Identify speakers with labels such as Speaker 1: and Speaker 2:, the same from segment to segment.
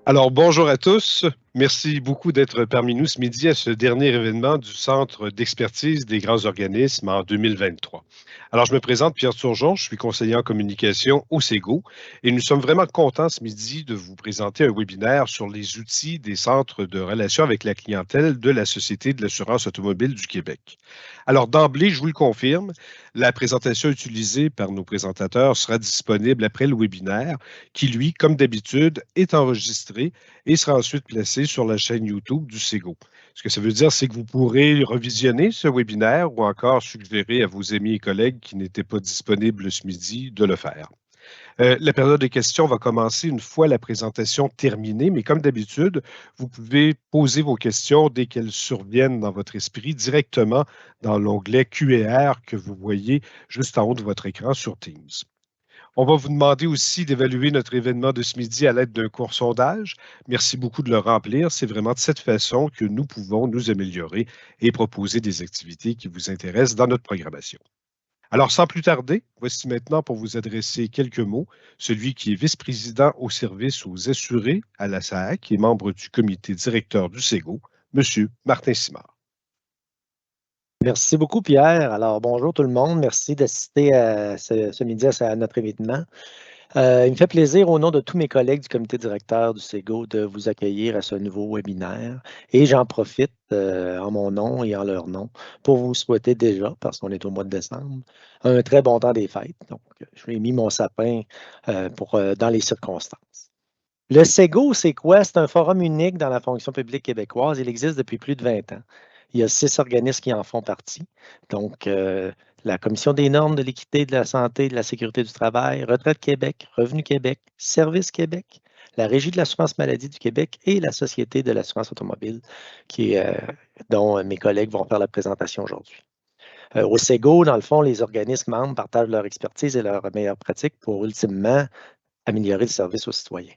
Speaker 1: Alors, bonjour à tous. Merci beaucoup d'être parmi nous ce midi à ce dernier événement du Centre d'expertise des grands organismes en 2023. Alors, je me présente Pierre Turgeon, je suis conseiller en communication au SEGO et nous sommes vraiment contents ce midi de vous présenter un webinaire sur les outils des centres de relations avec la clientèle de la Société de l'assurance automobile du Québec. Alors, d'emblée, je vous le confirme, la présentation utilisée par nos présentateurs sera disponible après le webinaire qui, lui, comme d'habitude, est enregistré et sera ensuite placé sur la chaîne YouTube du SEGO. Ce que ça veut dire, c'est que vous pourrez revisionner ce webinaire ou encore suggérer à vos amis et collègues qui n'étaient pas disponibles ce midi de le faire. La période de questions va commencer une fois la présentation terminée, mais comme d'habitude, vous pouvez poser vos questions dès qu'elles surviennent dans votre esprit directement dans l'onglet Q&R que vous voyez juste en haut de votre écran sur Teams. On va vous demander aussi d'évaluer notre événement de ce midi à l'aide d'un court sondage. Merci beaucoup de le remplir. C'est vraiment de cette façon que nous pouvons nous améliorer et proposer des activités qui vous intéressent dans notre programmation. Alors, sans plus tarder, voici maintenant pour vous adresser quelques mots, celui qui est vice-président au service aux assurés à la SAAC et membre du comité directeur du SEGO, M. Martin Simard.
Speaker 2: Merci beaucoup, Pierre. Alors, bonjour tout le monde. Merci d'assister ce midi à notre événement. Il me fait plaisir, au nom de tous mes collègues du comité directeur du SEGO, de vous accueillir à ce nouveau webinaire. Et j'en profite en mon nom et en leur nom pour vous souhaiter déjà, parce qu'on est au mois de décembre, un très bon temps des fêtes. Donc, je lui ai mis mon sapin dans les circonstances. Le SEGO, c'est quoi? C'est un forum unique dans la fonction publique québécoise. Il existe depuis plus de 20 ans. Il y a 6 organismes qui en font partie. Donc, la Commission des normes de l'équité, de la santé, de la sécurité du travail, Retraite Québec, Revenu Québec, Service Québec, la Régie de l'assurance maladie du Québec et la Société de l'assurance automobile, dont mes collègues vont faire la présentation aujourd'hui. Au SEGO, dans le fond, les organismes membres partagent leur expertise et leurs meilleures pratiques pour ultimement améliorer le service aux citoyens.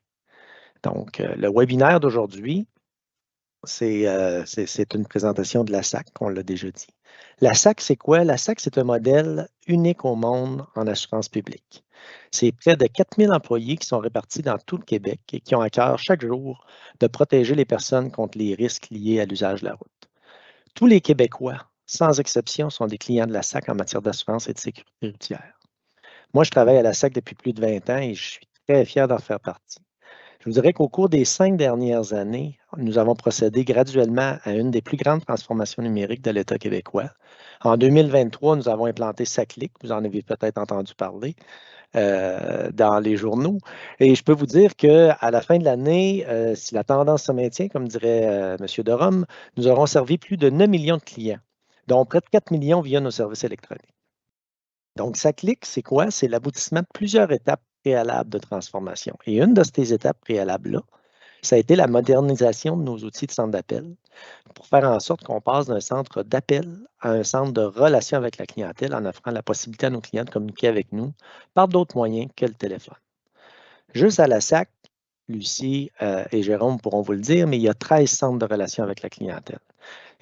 Speaker 2: Donc, le webinaire d'aujourd'hui, c'est une présentation de la SAC, on l'a déjà dit. La SAC, c'est quoi? La SAC, c'est un modèle unique au monde en assurance publique. C'est près de 4000 employés qui sont répartis dans tout le Québec et qui ont à cœur chaque jour de protéger les personnes contre les risques liés à l'usage de la route. Tous les Québécois, sans exception, sont des clients de la SAC en matière d'assurance et de sécurité routière. Moi, je travaille à la SAC depuis plus de 20 ans et je suis très fier d'en faire partie. Je vous dirais qu'au cours des 5 dernières années, nous avons procédé graduellement à une des plus grandes transformations numériques de l'État québécois. En 2023, nous avons implanté SACLIC, vous en avez peut-être entendu parler dans les journaux. Et je peux vous dire qu'à la fin de l'année, si la tendance se maintient, comme dirait M. Derome, nous aurons servi plus de 9 millions de clients, dont près de 4 millions via nos services électroniques. Donc, SACLIC, c'est quoi? C'est l'aboutissement de plusieurs étapes préalables de transformation. Et une de ces étapes préalables-là, ça a été la modernisation de nos outils de centre d'appel pour faire en sorte qu'on passe d'un centre d'appel à un centre de relation avec la clientèle en offrant la possibilité à nos clients de communiquer avec nous par d'autres moyens que le téléphone. Juste à la SAC, Lucie et Jérôme pourront vous le dire, mais il y a 13 centres de relation avec la clientèle.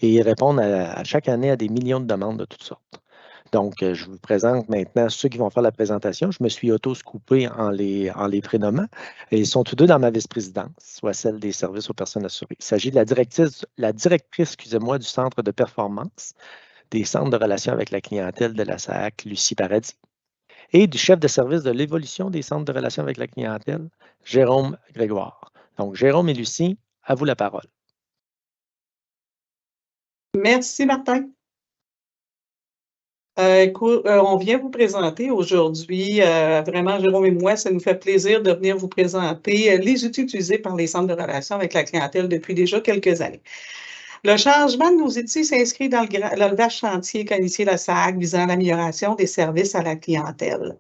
Speaker 2: Et ils répondent à chaque année à des millions de demandes de toutes sortes. Donc, je vous présente maintenant ceux qui vont faire la présentation. Je me suis auto-scoopé en les prénommant. Et ils sont tous deux dans ma vice-présidence, soit celle des services aux personnes assurées. Il s'agit de la directrice, excusez-moi, du centre de performance des centres de relations avec la clientèle de la SAAC, Lucie Paradis, et du chef de service de l'évolution des centres de relations avec la clientèle, Jérôme Grégoire. Donc, Jérôme et Lucie, à vous la parole.
Speaker 3: Merci, Martin. On vient vous présenter aujourd'hui, vraiment, Jérôme et moi, ça nous fait plaisir de venir vous présenter les outils utilisés par les centres de relations avec la clientèle depuis déjà quelques années. Le changement de nos outils s'inscrit dans le vaste chantier qu'a initié la SAAC visant l'amélioration des services à la clientèle.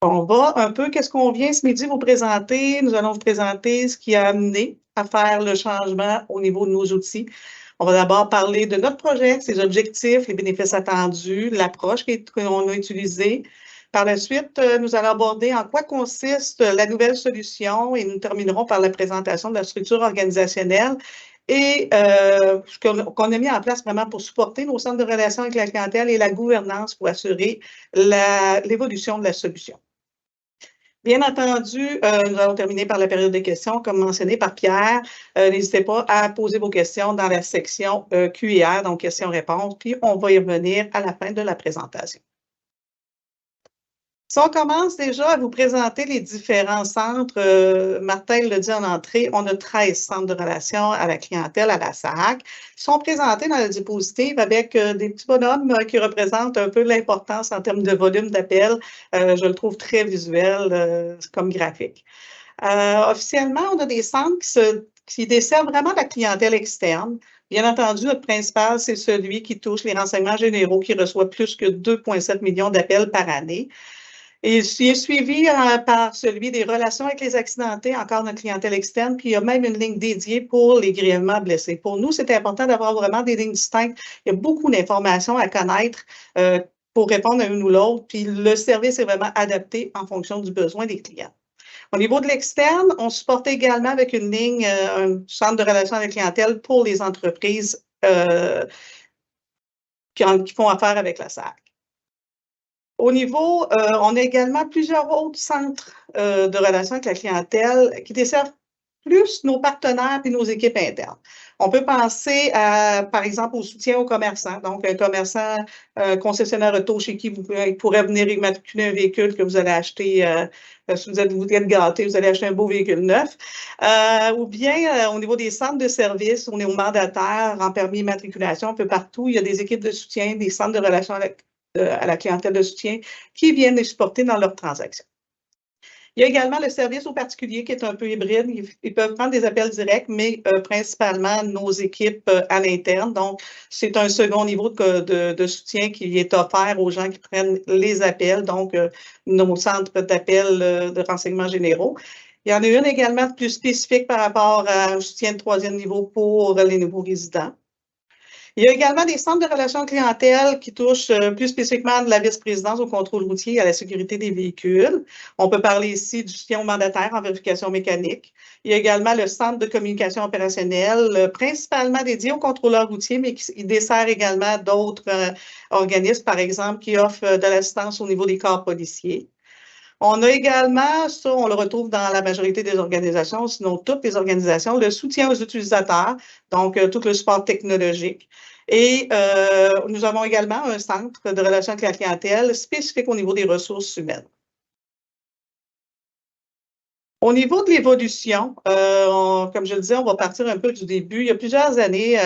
Speaker 3: On va un peu, qu'est-ce qu'on vient ce midi vous présenter? Nous allons vous présenter ce qui a amené à faire le changement au niveau de nos outils. On va d'abord parler de notre projet, ses objectifs, les bénéfices attendus, l'approche qu'on a utilisée. Par la suite, nous allons aborder en quoi consiste la nouvelle solution et nous terminerons par la présentation de la structure organisationnelle et ce qu'on a mis en place vraiment pour supporter nos centres de relations avec la clientèle et la gouvernance pour assurer l'évolution de la solution. Bien entendu, nous allons terminer par la période de questions, comme mentionné par Pierre. N'hésitez pas à poser vos questions dans la section Q&A, donc questions-réponses, puis on va y revenir à la fin de la présentation. Si on commence déjà à vous présenter les différents centres, Martin l'a dit en entrée, on a 13 centres de relations à la clientèle à la SAAC qui sont présentés dans la diapositive avec des petits bonhommes qui représentent un peu l'importance en termes de volume d'appels. Je le trouve très visuel comme graphique. Officiellement, on a des centres qui desservent vraiment la clientèle externe. Bien entendu, notre principal, c'est celui qui touche les renseignements généraux qui reçoit plus que 2,7 millions d'appels par année. Et il est suivi par celui des relations avec les accidentés, encore notre clientèle externe, puis il y a même une ligne dédiée pour les grièvement blessés. Pour nous, c'est important d'avoir vraiment des lignes distinctes. Il y a beaucoup d'informations à connaître pour répondre à une ou l'autre, puis le service est vraiment adapté en fonction du besoin des clients. Au niveau de l'externe, on supporte également avec une ligne, un centre de relations avec la clientèle pour les entreprises qui font affaire avec la SAAC. Au niveau, on a également plusieurs autres centres de relations avec la clientèle qui desservent plus nos partenaires et nos équipes internes. On peut penser, par exemple, au soutien aux commerçants. Donc, un commerçant, concessionnaire auto chez qui vous pourrez venir immatriculer un véhicule que vous allez acheter, si vous êtes gâté, vous allez acheter un beau véhicule neuf. Ou bien, au niveau des centres de services, on est aux mandataires, en permis immatriculation, un peu partout. Il y a des équipes de soutien, des centres de relations à la clientèle de soutien qui viennent les supporter dans leurs transactions. Il y a également le service aux particuliers qui est un peu hybride. Ils peuvent prendre des appels directs, mais principalement nos équipes à l'interne. Donc, c'est un second niveau de soutien qui est offert aux gens qui prennent les appels, donc nos centres d'appels de renseignements généraux. Il y en a une également plus spécifique par rapport au soutien de troisième niveau pour les nouveaux résidents. Il y a également des centres de relations clientèle qui touchent plus spécifiquement de la vice-présidence au contrôle routier et à la sécurité des véhicules. On peut parler ici du soutien aux mandataires en vérification mécanique. Il y a également le centre de communication opérationnelle, principalement dédié aux contrôleurs routiers, mais qui dessert également d'autres organismes, par exemple, qui offrent de l'assistance au niveau des corps policiers. On a également, ça on le retrouve dans la majorité des organisations, sinon toutes les organisations, le soutien aux utilisateurs, donc tout le support technologique. Et nous avons également un centre de relations avec la clientèle spécifique au niveau des ressources humaines. Au niveau de l'évolution, comme je le disais, on va partir un peu du début. Il y a plusieurs années,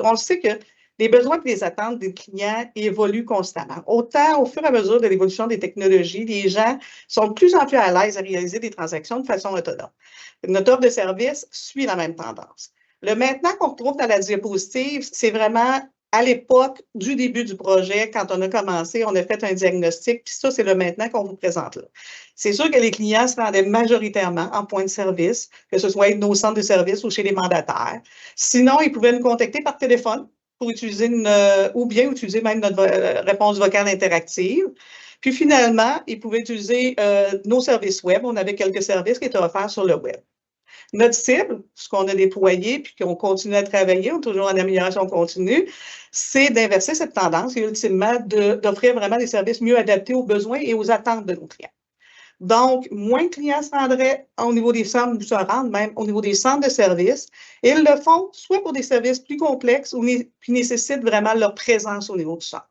Speaker 3: on sait que les besoins et les attentes des clients évoluent constamment. Autant au fur et à mesure de l'évolution des technologies, les gens sont de plus en plus à l'aise à réaliser des transactions de façon autonome. Notre offre de service suit la même tendance. Le maintenant qu'on retrouve dans la diapositive, c'est vraiment à l'époque du début du projet, quand on a commencé, on a fait un diagnostic, puis ça, c'est le maintenant qu'on vous présente là. C'est sûr que les clients se rendaient majoritairement en point de service, que ce soit avec nos centres de service ou chez les mandataires. Sinon, ils pouvaient nous contacter par téléphone pour utiliser ou bien utiliser même notre réponse vocale interactive. Puis finalement, ils pouvaient utiliser nos services web. On avait quelques services qui étaient offerts sur le web. Notre cible, ce qu'on a déployé puis qu'on continue à travailler, on est toujours en amélioration continue, c'est d'inverser cette tendance et ultimement d'offrir vraiment des services mieux adaptés aux besoins et aux attentes de nos clients. Donc, moins de clients se rendraient au niveau des centres, ou se rendent même au niveau des centres de services. Et ils le font soit pour des services plus complexes ou qui nécessitent vraiment leur présence au niveau du centre.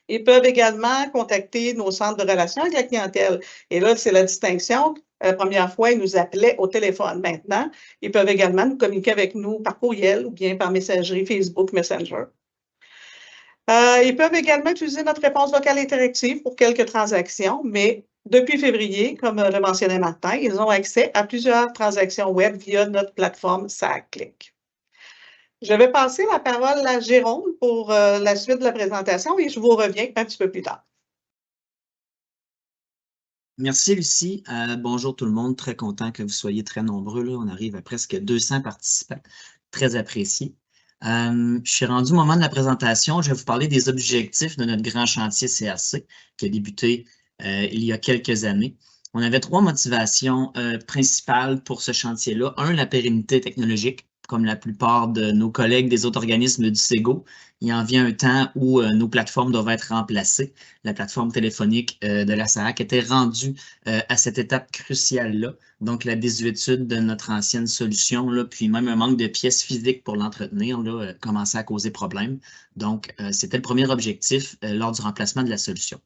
Speaker 3: Ils peuvent également contacter nos centres de relations avec la clientèle. Et là, c'est la distinction. La première fois, ils nous appelaient au téléphone. Maintenant, ils peuvent également nous communiquer avec nous par courriel ou bien par messagerie Facebook Messenger. Ils peuvent également utiliser notre réponse vocale interactive pour quelques transactions, mais depuis février, comme le mentionnait Martin, ils ont accès à plusieurs transactions web via notre plateforme SAAC-Click. Je vais passer la parole à Jérôme pour la suite de la présentation et je vous reviens un petit peu plus tard.
Speaker 4: Merci, Lucie. Bonjour tout le monde. Très content que vous soyez très nombreux. Là. On arrive à presque 200 participants. Très apprécié. Je suis rendu au moment de la présentation. Je vais vous parler des objectifs de notre grand chantier CRC qui a débuté il y a quelques années. On avait 3 motivations principales pour ce chantier-là. 1, la pérennité technologique. comme la plupart de nos collègues des autres organismes du SEGO, il en vient un temps où nos plateformes doivent être remplacées. La plateforme téléphonique de la SAAC était rendue à cette étape cruciale-là. Donc, la désuétude de notre ancienne solution, là, puis même un manque de pièces physiques pour l'entretenir, commençait à causer problème. Donc, c'était le premier objectif lors du remplacement de la solution.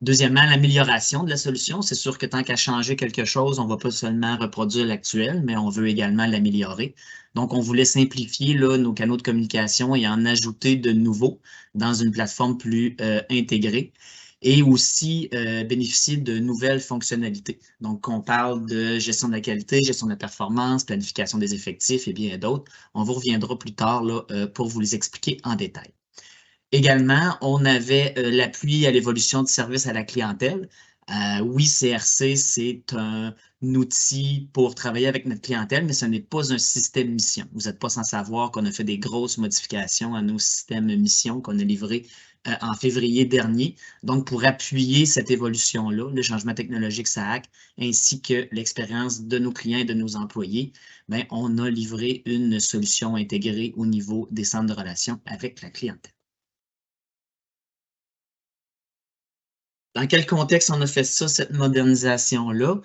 Speaker 4: Deuxièmement, l'amélioration de la solution. C'est sûr que tant qu'à changer quelque chose, on ne va pas seulement reproduire l'actuel, mais on veut également l'améliorer. Donc, on voulait simplifier là, nos canaux de communication et en ajouter de nouveaux dans une plateforme plus intégrée et aussi bénéficier de nouvelles fonctionnalités. Donc, on parle de gestion de la qualité, gestion de la performance, planification des effectifs et bien d'autres. On vous reviendra plus tard là, pour vous les expliquer en détail. Également, on avait l'appui à l'évolution du service à la clientèle. Oui, CRC, c'est un outil pour travailler avec notre clientèle, mais ce n'est pas un système mission. Vous n'êtes pas sans savoir qu'on a fait des grosses modifications à nos systèmes mission qu'on a livrés en février dernier. Donc, pour appuyer cette évolution-là, le changement technologique SAAC, ainsi que l'expérience de nos clients et de nos employés, bien, on a livré une solution intégrée au niveau des centres de relations avec la clientèle. Dans quel contexte on a fait ça, cette modernisation-là?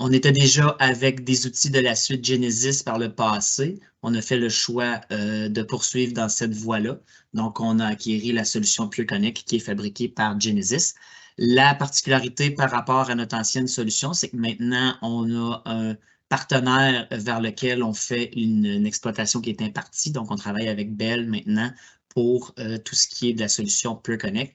Speaker 4: On était déjà avec des outils de la suite Genesis par le passé. On a fait le choix de poursuivre dans cette voie-là. Donc, on a acquis la solution PureConnect qui est fabriquée par Genesis. La particularité par rapport à notre ancienne solution, c'est que maintenant, on a un partenaire vers lequel on fait une exploitation qui est impartie. Donc, on travaille avec Bell maintenant pour tout ce qui est de la solution PureConnect.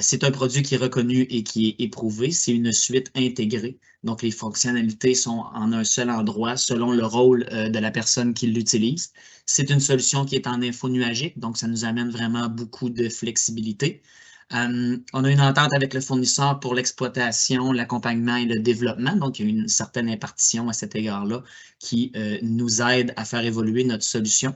Speaker 4: C'est un produit qui est reconnu et qui est éprouvé. C'est une suite intégrée. Donc, les fonctionnalités sont en un seul endroit selon le rôle de la personne qui l'utilise. C'est une solution qui est en info-nuagique, donc ça nous amène vraiment beaucoup de flexibilité. On a une entente avec le fournisseur pour l'exploitation, l'accompagnement et le développement. Donc, il y a une certaine impartition à cet égard-là qui nous aide à faire évoluer notre solution.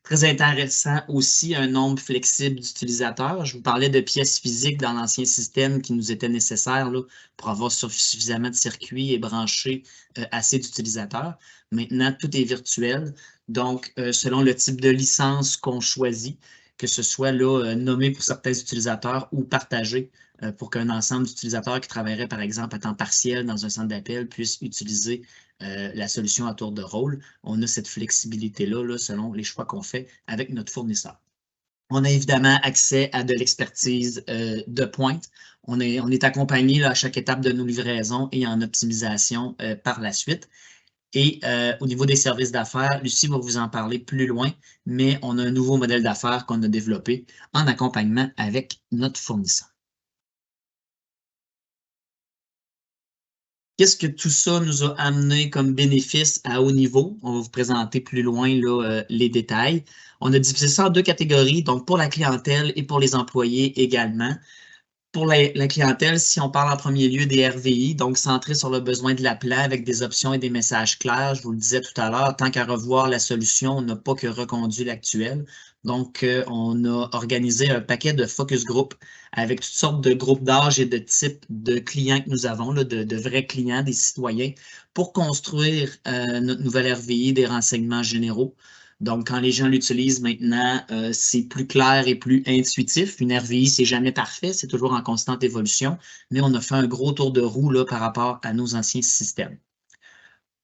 Speaker 4: Très intéressant aussi, un nombre flexible d'utilisateurs. Je vous parlais de pièces physiques dans l'ancien système qui nous étaient nécessaires là, pour avoir suffisamment de circuits et brancher assez d'utilisateurs. Maintenant, tout est virtuel. Donc, selon le type de licence qu'on choisit, que ce soit là, nommé pour certains utilisateurs ou partagé pour qu'un ensemble d'utilisateurs qui travailleraient, par exemple, à temps partiel dans un centre d'appel puissent utiliser la solution à tour de rôle. On a cette flexibilité-là là, selon les choix qu'on fait avec notre fournisseur. On a évidemment accès à de l'expertise de pointe. On est accompagné là, à chaque étape de nos livraisons et en optimisation par la suite. Et au niveau des services d'affaires, Lucie va vous en parler plus loin, mais on a un nouveau modèle d'affaires qu'on a développé en accompagnement avec notre fournisseur. Qu'est-ce que tout ça nous a amené comme bénéfice à haut niveau? On va vous présenter plus loin là, les détails. On a divisé ça en deux catégories, donc pour la clientèle et pour les employés également. Pour la clientèle, si on parle en premier lieu des RVI, donc centré sur le besoin de l'appelant avec des options et des messages clairs, je vous le disais tout à l'heure, tant qu'à revoir la solution, on n'a pas que reconduit l'actuel. Donc, on a organisé un paquet de focus group avec toutes sortes de groupes d'âge et de types de clients que nous avons, là, de vrais clients, des citoyens, pour construire notre nouvelle RVI, des renseignements généraux. Donc, quand les gens l'utilisent maintenant, c'est plus clair et plus intuitif. Une RVI, c'est jamais parfait, c'est toujours en constante évolution, mais on a fait un gros tour de roue là, par rapport à nos anciens systèmes.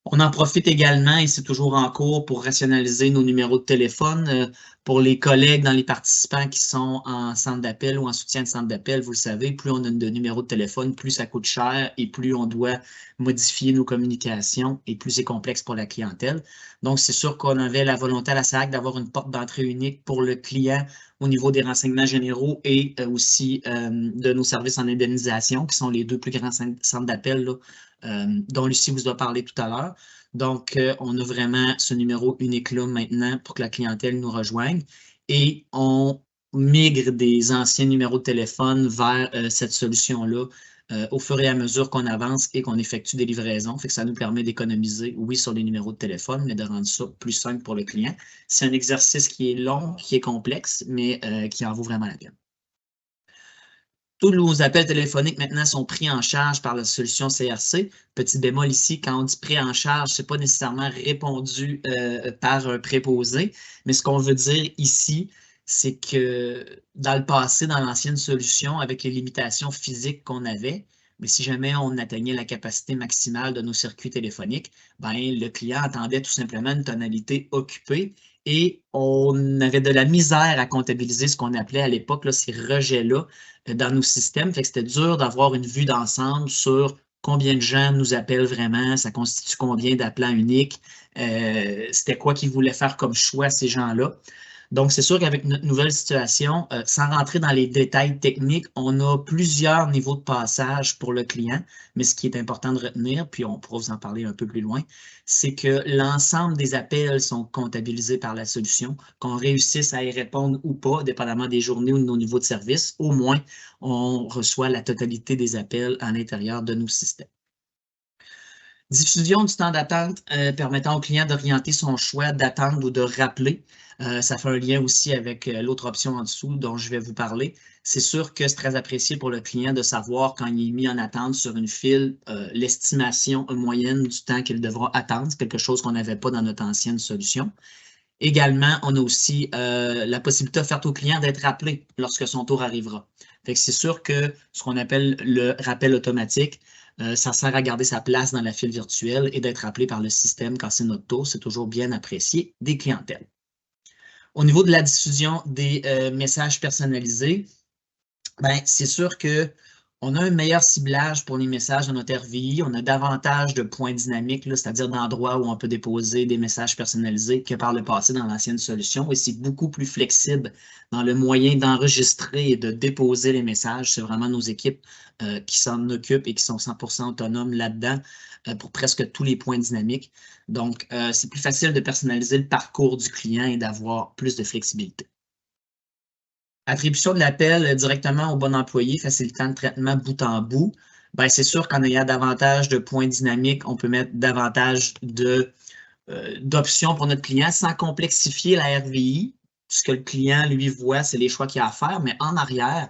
Speaker 4: On en profite également, et c'est toujours en cours, pour rationaliser nos numéros de téléphone. Pour les collègues dans les participants qui sont en centre d'appel ou en soutien de centre d'appel, vous le savez, plus on a de numéros de téléphone, plus ça coûte cher et plus on doit modifier nos communications et plus c'est complexe pour la clientèle. Donc, c'est sûr qu'on avait la volonté à la SAAC d'avoir une porte d'entrée unique pour le client au niveau des renseignements généraux et aussi de nos services en indemnisation, qui sont les deux plus grands centres d'appel dont Lucie vous a parlé tout à l'heure. Donc, on a vraiment ce numéro unique-là maintenant pour que la clientèle nous rejoigne et on migre des anciens numéros de téléphone vers cette solution-là au fur et à mesure qu'on avance et qu'on effectue des livraisons. Fait que ça nous permet d'économiser, oui, sur les numéros de téléphone, mais de rendre ça plus simple pour le client. C'est un exercice qui est long, qui est complexe, mais qui en vaut vraiment la peine. Tous nos appels téléphoniques maintenant sont pris en charge par la solution CRC. Petit bémol ici, quand on dit pris en charge, ce n'est pas nécessairement répondu par un préposé, mais ce qu'on veut dire ici, c'est que dans le passé, dans l'ancienne solution, avec les limitations physiques qu'on avait, mais si jamais on atteignait la capacité maximale de nos circuits téléphoniques, ben, le client attendait tout simplement une tonalité occupée et on avait de la misère à comptabiliser ce qu'on appelait à l'époque ces rejets-là dans nos systèmes. Fait que c'était dur d'avoir une vue d'ensemble sur combien de gens nous appellent vraiment, ça constitue combien d'appelants uniques, c'était quoi qu'ils voulaient faire comme choix ces gens-là. Donc, c'est sûr qu'avec notre nouvelle situation, sans rentrer dans les détails techniques, on a plusieurs niveaux de passage pour le client, mais ce qui est important de retenir, puis on pourra vous en parler un peu plus loin, c'est que l'ensemble des appels sont comptabilisés par la solution, qu'on réussisse à y répondre ou pas, dépendamment des journées ou de nos niveaux de service, au moins, on reçoit la totalité des appels à l'intérieur de nos systèmes. Diffusion du temps d'attente permettant au client d'orienter son choix d'attendre ou de rappeler. Ça fait un lien aussi avec l'autre option en dessous dont je vais vous parler. C'est sûr que c'est très apprécié pour le client de savoir quand il est mis en attente sur une file, l'estimation moyenne du temps qu'il devra attendre. C'est quelque chose qu'on n'avait pas dans notre ancienne solution. Également, on a aussi la possibilité offerte au client d'être rappelé lorsque son tour arrivera. C'est sûr que ce qu'on appelle le rappel automatique, ça sert à garder sa place dans la file virtuelle et d'être rappelé par le système quand c'est notre tour. C'est toujours bien apprécié des clientèles. Au niveau de la diffusion des messages personnalisés, ben, c'est sûr qu'on a un meilleur ciblage pour les messages dans notre RVI. On a davantage de points dynamiques, c'est-à-dire d'endroits où on peut déposer des messages personnalisés que par le passé dans l'ancienne solution. Et c'est beaucoup plus flexible dans le moyen d'enregistrer et de déposer les messages. C'est vraiment nos équipes qui s'en occupent et qui sont 100% autonomes là-dedans pour presque tous les points dynamiques. Donc, c'est plus facile de personnaliser le parcours du client et d'avoir plus de flexibilité. Attribution de l'appel directement au bon employé, facilitant le traitement bout en bout. Ben, c'est sûr qu'en ayant davantage de points dynamiques, on peut mettre davantage d'options pour notre client sans complexifier la RVI. Ce que le client, lui, voit, c'est les choix qu'il a à faire, mais en arrière,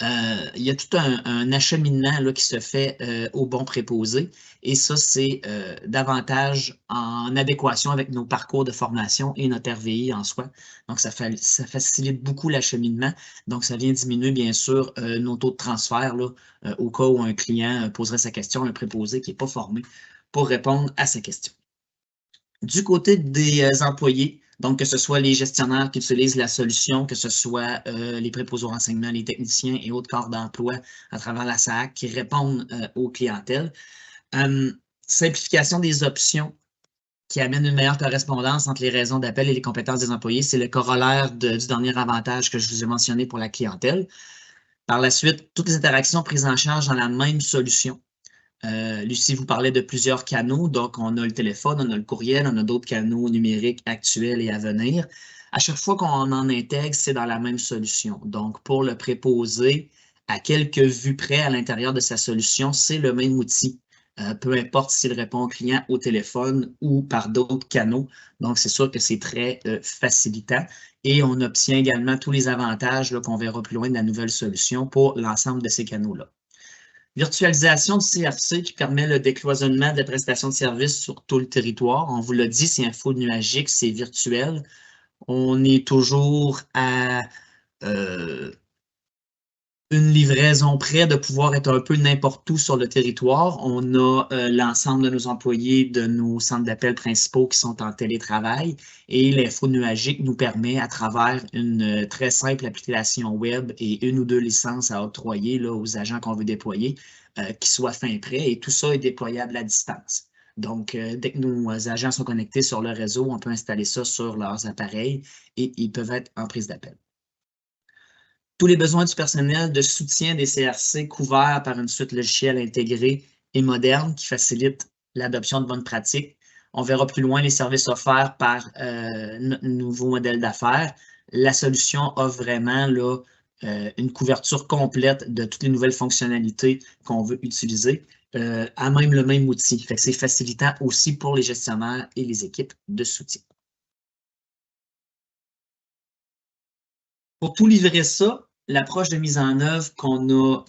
Speaker 4: il y a tout un acheminement là, qui se fait au bon préposé. Et ça, c'est davantage en adéquation avec nos parcours de formation et notre RVI en soi. Donc, ça facilite beaucoup l'acheminement. Donc, ça vient diminuer, bien sûr, nos taux de transfert là, au cas où un client poserait sa question à un préposé qui n'est pas formé pour répondre à sa question. Du côté des employés, donc que ce soit les gestionnaires qui utilisent la solution, que ce soit les préposés au renseignement, les techniciens et autres corps d'emploi à travers la SAAC qui répondent aux clientèles. Simplification des options qui amène une meilleure correspondance entre les raisons d'appel et les compétences des employés. C'est le corollaire du dernier avantage que je vous ai mentionné pour la clientèle. Par la suite, toutes les interactions prises en charge dans la même solution. Lucie vous parlait de plusieurs canaux, donc on a le téléphone, on a le courriel, on a d'autres canaux numériques actuels et à venir. À chaque fois qu'on en intègre, c'est dans la même solution. Donc, pour le préposé, à quelques vues près à l'intérieur de sa solution, c'est le même outil. Peu importe s'il répond au client au téléphone ou par d'autres canaux. Donc, c'est sûr que c'est très facilitant. Et on obtient également tous les avantages qu'on verra plus loin de la nouvelle solution pour l'ensemble de ces canaux-là. Virtualisation du CRC qui permet le décloisonnement des prestations de services sur tout le territoire. On vous l'a dit, c'est info nuagique, c'est virtuel. On est toujours à une livraison près de pouvoir être un peu n'importe où sur le territoire. On a l'ensemble de nos employés de nos centres d'appel principaux qui sont en télétravail et l'info nuagique nous permet à travers une très simple application web et une ou deux licences à octroyer là, aux agents qu'on veut déployer qui soient fin prêts et tout ça est déployable à distance. Donc, dès que nos agents sont connectés sur le réseau, on peut installer ça sur leurs appareils et ils peuvent être en prise d'appel. Tous les besoins du personnel de soutien des CRC couverts par une suite logicielle intégrée et moderne qui facilite l'adoption de bonnes pratiques. On verra plus loin les services offerts par notre nouveau modèle d'affaires. La solution offre vraiment là, une couverture complète de toutes les nouvelles fonctionnalités qu'on veut utiliser à même le même outil. Fait que c'est facilitant aussi pour les gestionnaires et les équipes de soutien. Pour tout livrer ça, l'approche de mise en œuvre qu'on a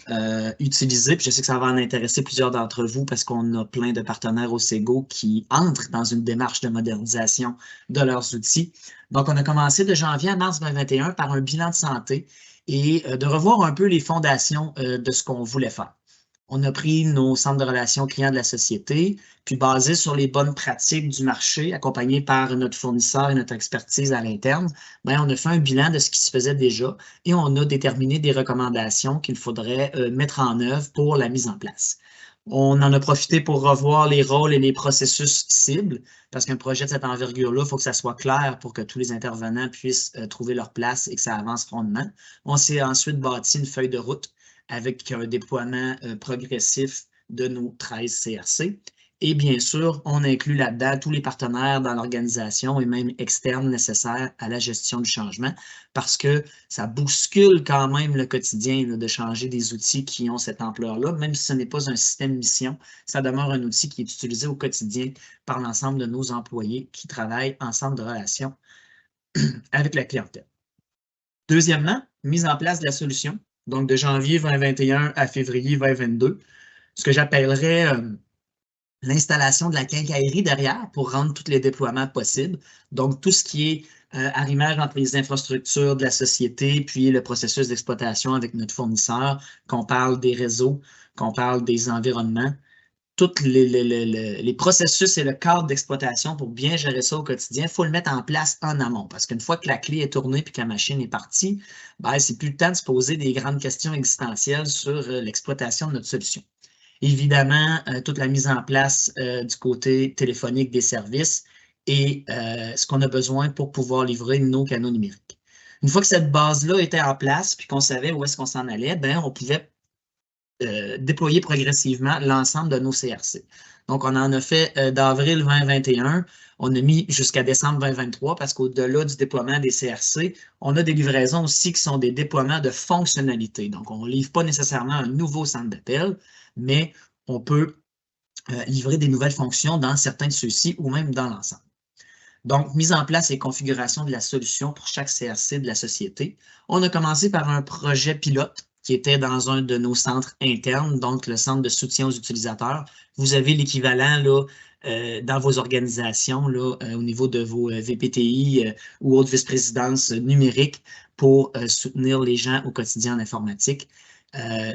Speaker 4: utilisée, puis je sais que ça va en intéresser plusieurs d'entre vous parce qu'on a plein de partenaires au SEGO qui entrent dans une démarche de modernisation de leurs outils. Donc, on a commencé de janvier à mars 2021 par un bilan de santé et de revoir un peu les fondations de ce qu'on voulait faire. On a pris nos centres de relations clients de la société, puis basé sur les bonnes pratiques du marché, accompagnés par notre fournisseur et notre expertise à l'interne, on a fait un bilan de ce qui se faisait déjà et on a déterminé des recommandations qu'il faudrait mettre en œuvre pour la mise en place. On en a profité pour revoir les rôles et les processus cibles, parce qu'un projet de cette envergure-là, il faut que ça soit clair pour que tous les intervenants puissent trouver leur place et que ça avance rondement. On s'est ensuite bâti une feuille de route avec un déploiement progressif de nos 13 CRC. Et bien sûr, on inclut là-dedans tous les partenaires dans l'organisation et même externes nécessaires à la gestion du changement parce que ça bouscule quand même le quotidien là, de changer des outils qui ont cette ampleur-là. Même si ce n'est pas un système mission, ça demeure un outil qui est utilisé au quotidien par l'ensemble de nos employés qui travaillent en centre de relations avec la clientèle. Deuxièmement, mise en place de la solution. Donc, de janvier 2021 à février 2022, ce que j'appellerais l'installation de la quincaillerie derrière pour rendre tous les déploiements possibles. Donc, tout ce qui est arrimage entre les infrastructures de la société, puis le processus d'exploitation avec notre fournisseur, qu'on parle des réseaux, qu'on parle des environnements, tous les processus et le cadre d'exploitation pour bien gérer ça au quotidien, il faut le mettre en place en amont. Parce qu'une fois que la clé est tournée et que la machine est partie, c'est plus le temps de se poser des grandes questions existentielles sur l'exploitation de notre solution. Évidemment, toute la mise en place du côté téléphonique des services et ce qu'on a besoin pour pouvoir livrer nos canaux numériques. Une fois que cette base-là était en place puis qu'on savait où est-ce qu'on s'en allait, on pouvait déployer progressivement l'ensemble de nos CRC. Donc, on en a fait d'avril 2021, on a mis jusqu'à décembre 2023 parce qu'au-delà du déploiement des CRC, on a des livraisons aussi qui sont des déploiements de fonctionnalités. Donc, on ne livre pas nécessairement un nouveau centre d'appel, mais on peut livrer des nouvelles fonctions dans certains de ceux-ci ou même dans l'ensemble. Donc, mise en place et configuration de la solution pour chaque CRC de la société. On a commencé par un projet pilote qui était dans un de nos centres internes, donc le centre de soutien aux utilisateurs. Vous avez l'équivalent là dans vos organisations là, au niveau de vos VPTI ou autres vice-présidences numériques pour soutenir les gens au quotidien en informatique.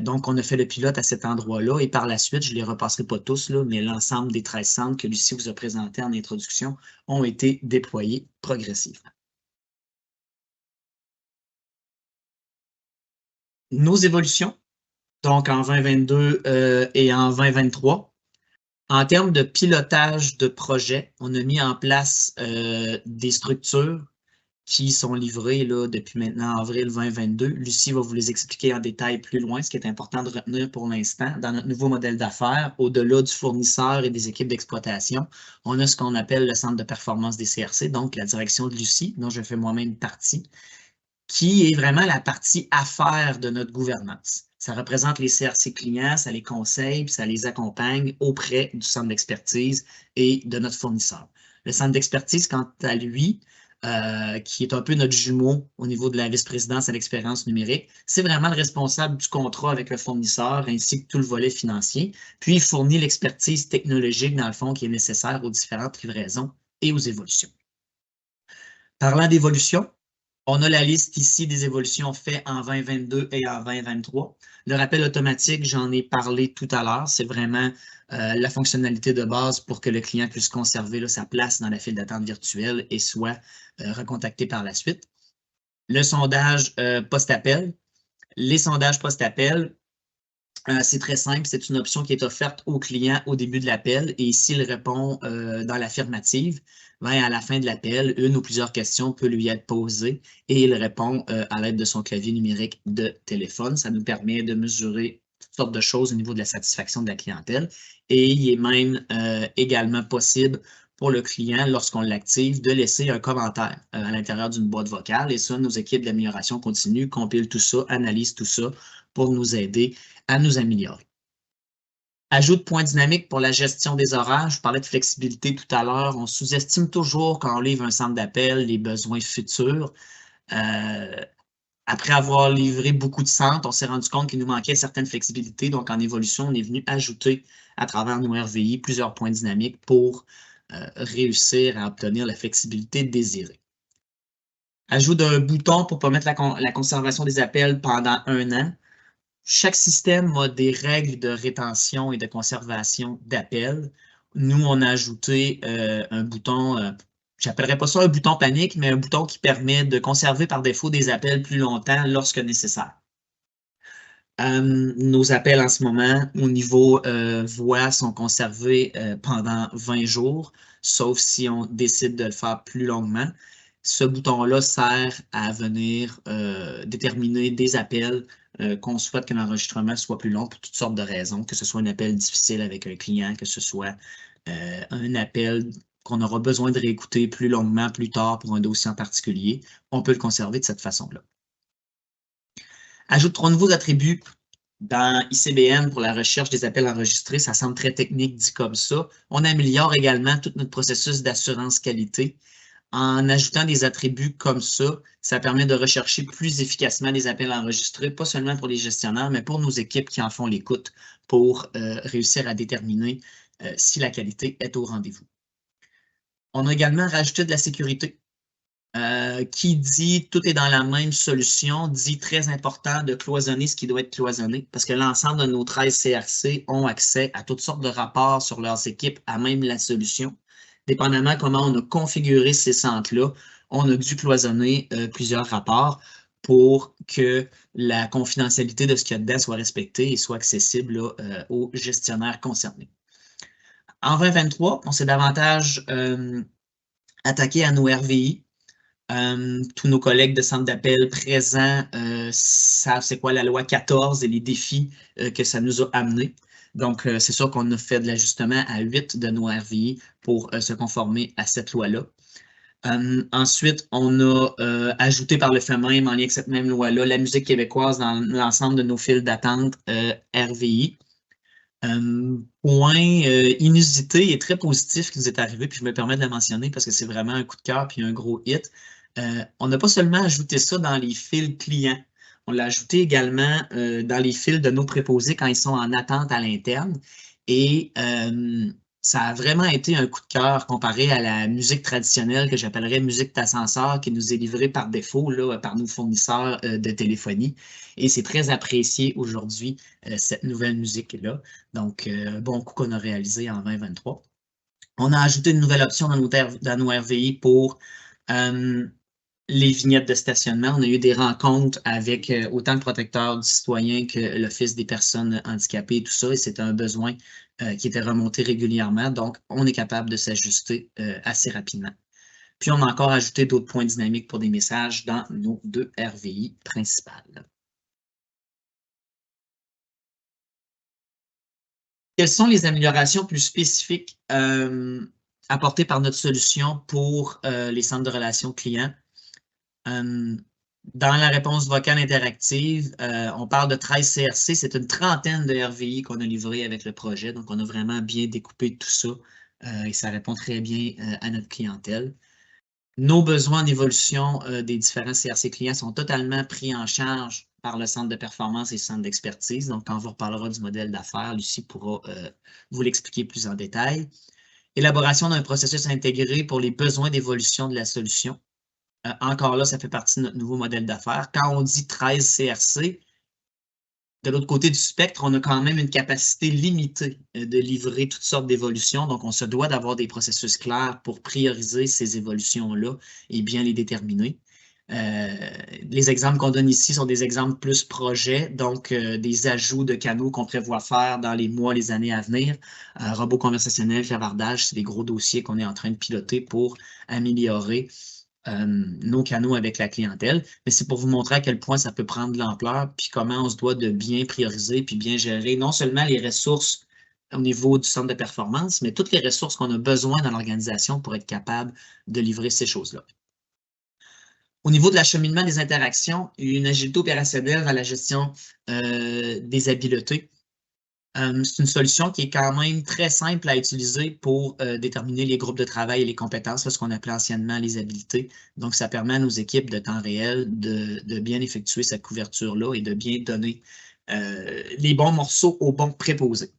Speaker 4: Donc, on a fait le pilote à cet endroit-là et par la suite, je ne les repasserai pas tous, là, mais l'ensemble des 13 centres que Lucie vous a présentés en introduction ont été déployés progressivement. Nos évolutions, donc en 2022 et en 2023, en termes de pilotage de projet, on a mis en place des structures qui sont livrées là, depuis maintenant avril 2022. Lucie va vous les expliquer en détail plus loin, ce qui est important de retenir pour l'instant. Dans notre nouveau modèle d'affaires, au-delà du fournisseur et des équipes d'exploitation, on a ce qu'on appelle le centre de performance des CRC, donc la direction de Lucie, dont je fais moi-même partie, qui est vraiment la partie affaires de notre gouvernance. Ça représente les CRC clients, ça les conseille, puis ça les accompagne auprès du centre d'expertise et de notre fournisseur. Le centre d'expertise, quant à lui, qui est un peu notre jumeau au niveau de la vice-présidence à l'expérience numérique, c'est vraiment le responsable du contrat avec le fournisseur ainsi que tout le volet financier. Puis, il fournit l'expertise technologique, dans le fond, qui est nécessaire aux différentes livraisons et aux évolutions. Parlant d'évolution, on a la liste ici des évolutions faites en 2022 et en 2023. Le rappel automatique, j'en ai parlé tout à l'heure. C'est vraiment la fonctionnalité de base pour que le client puisse conserver là, sa place dans la file d'attente virtuelle et soit recontacté par la suite. Le sondage post-appel. Les sondages post-appel, c'est très simple. C'est une option qui est offerte au client au début de l'appel et s'il répond dans l'affirmative, à la fin de l'appel, une ou plusieurs questions peuvent lui être posées et il répond à l'aide de son clavier numérique de téléphone. Ça nous permet de mesurer toutes sortes de choses au niveau de la satisfaction de la clientèle et il est même également possible pour le client, lorsqu'on l'active, de laisser un commentaire à l'intérieur d'une boîte vocale et ça, nos équipes d'amélioration continue compilent tout ça, analysent tout ça pour nous aider à nous améliorer. Ajout de points dynamiques pour la gestion des horaires. Je parlais de flexibilité tout à l'heure. On sous-estime toujours quand on livre un centre d'appel les besoins futurs. Après avoir livré beaucoup de centres, on s'est rendu compte qu'il nous manquait certaines flexibilités. Donc, en évolution, on est venu ajouter à travers nos RVI plusieurs points dynamiques pour réussir à obtenir la flexibilité désirée. Ajout d'un bouton pour permettre la conservation des appels pendant 1 an. Chaque système a des règles de rétention et de conservation d'appels. Nous, on a ajouté un bouton, j'appellerais pas ça un bouton panique, mais un bouton qui permet de conserver par défaut des appels plus longtemps lorsque nécessaire. Nos appels en ce moment, au niveau voix, sont conservés pendant 20 jours, sauf si on décide de le faire plus longuement. Ce bouton-là sert à venir déterminer des appels qu'on souhaite que l'enregistrement soit plus long pour toutes sortes de raisons, que ce soit un appel difficile avec un client, que ce soit un appel qu'on aura besoin de réécouter plus longuement plus tard pour un dossier en particulier. On peut le conserver de cette façon-là. Ajoute 3 nouveaux attributs dans ICBM pour la recherche des appels enregistrés. Ça semble très technique dit comme ça. On améliore également tout notre processus d'assurance qualité. En ajoutant des attributs comme ça permet de rechercher plus efficacement les appels enregistrés, pas seulement pour les gestionnaires, mais pour nos équipes qui en font l'écoute pour réussir à déterminer si la qualité est au rendez-vous. On a également rajouté de la sécurité. Qui dit tout est dans la même solution, dit très important de cloisonner ce qui doit être cloisonné, parce que l'ensemble de nos 13 CRC ont accès à toutes sortes de rapports sur leurs équipes, à même la solution. Dépendamment comment on a configuré ces centres-là, on a dû cloisonner plusieurs rapports pour que la confidentialité de ce qu'il y a dedans soit respectée et soit accessible là, aux gestionnaires concernés. En 2023, on s'est davantage attaqué à nos RVI. Tous nos collègues de centre d'appel présents savent c'est quoi la loi 14 et les défis que ça nous a amenés. Donc, c'est sûr qu'on a fait de l'ajustement à 8 de nos RVI pour se conformer à cette loi-là. Ensuite, on a ajouté par le fait même, en lien avec cette même loi-là, la musique québécoise dans l'ensemble de nos files d'attente RVI. Point inusité et très positif qui nous est arrivé, puis je me permets de le mentionner parce que c'est vraiment un coup de cœur puis un gros hit. On n'a pas seulement ajouté ça dans les fils clients, on l'a ajouté également dans les fils de nos préposés quand ils sont en attente à l'interne. Et ça a vraiment été un coup de cœur comparé à la musique traditionnelle que j'appellerais musique d'ascenseur qui nous est livrée par défaut là, par nos fournisseurs de téléphonie. Et c'est très apprécié aujourd'hui, cette nouvelle musique-là. Donc, bon coup qu'on a réalisé en 2023. On a ajouté une nouvelle option dans nos RVI pour les vignettes de stationnement. On a eu des rencontres avec autant le protecteur du citoyen que l'Office des personnes handicapées et tout ça, et c'est un besoin qui était remonté régulièrement. Donc, on est capable de s'ajuster assez rapidement. Puis, on a encore ajouté d'autres points dynamiques pour des messages dans nos 2 RVI principales. Quelles sont les améliorations plus spécifiques apportées par notre solution pour les centres de relations clients? Dans la réponse vocale interactive, on parle de 13 CRC, c'est une trentaine de RVI qu'on a livré avec le projet, donc on a vraiment bien découpé tout ça et ça répond très bien à notre clientèle. Nos besoins en évolution des différents CRC clients sont totalement pris en charge par le centre de performance et le centre d'expertise, donc quand on vous reparlera du modèle d'affaires, Lucie pourra vous l'expliquer plus en détail. Élaboration d'un processus intégré pour les besoins d'évolution de la solution. Encore là, ça fait partie de notre nouveau modèle d'affaires. Quand on dit 13 CRC, de l'autre côté du spectre, on a quand même une capacité limitée de livrer toutes sortes d'évolutions. Donc, on se doit d'avoir des processus clairs pour prioriser ces évolutions-là et bien les déterminer. Les exemples qu'on donne ici sont des exemples plus projets, donc des ajouts de canaux qu'on prévoit faire dans les mois, les années à venir. Robots conversationnels, clavardage, c'est des gros dossiers qu'on est en train de piloter pour améliorer nos canaux avec la clientèle, mais c'est pour vous montrer à quel point ça peut prendre de l'ampleur, puis comment on se doit de bien prioriser, puis bien gérer non seulement les ressources au niveau du centre de performance, mais toutes les ressources qu'on a besoin dans l'organisation pour être capable de livrer ces choses-là. Au niveau de l'acheminement des interactions, une agilité opérationnelle à la gestion des habiletés. C'est une solution qui est quand même très simple à utiliser pour déterminer les groupes de travail et les compétences, ce qu'on appelait anciennement les habiletés. Donc, ça permet à nos équipes de temps réel de bien effectuer cette couverture-là et de bien donner les bons morceaux aux bons préposés.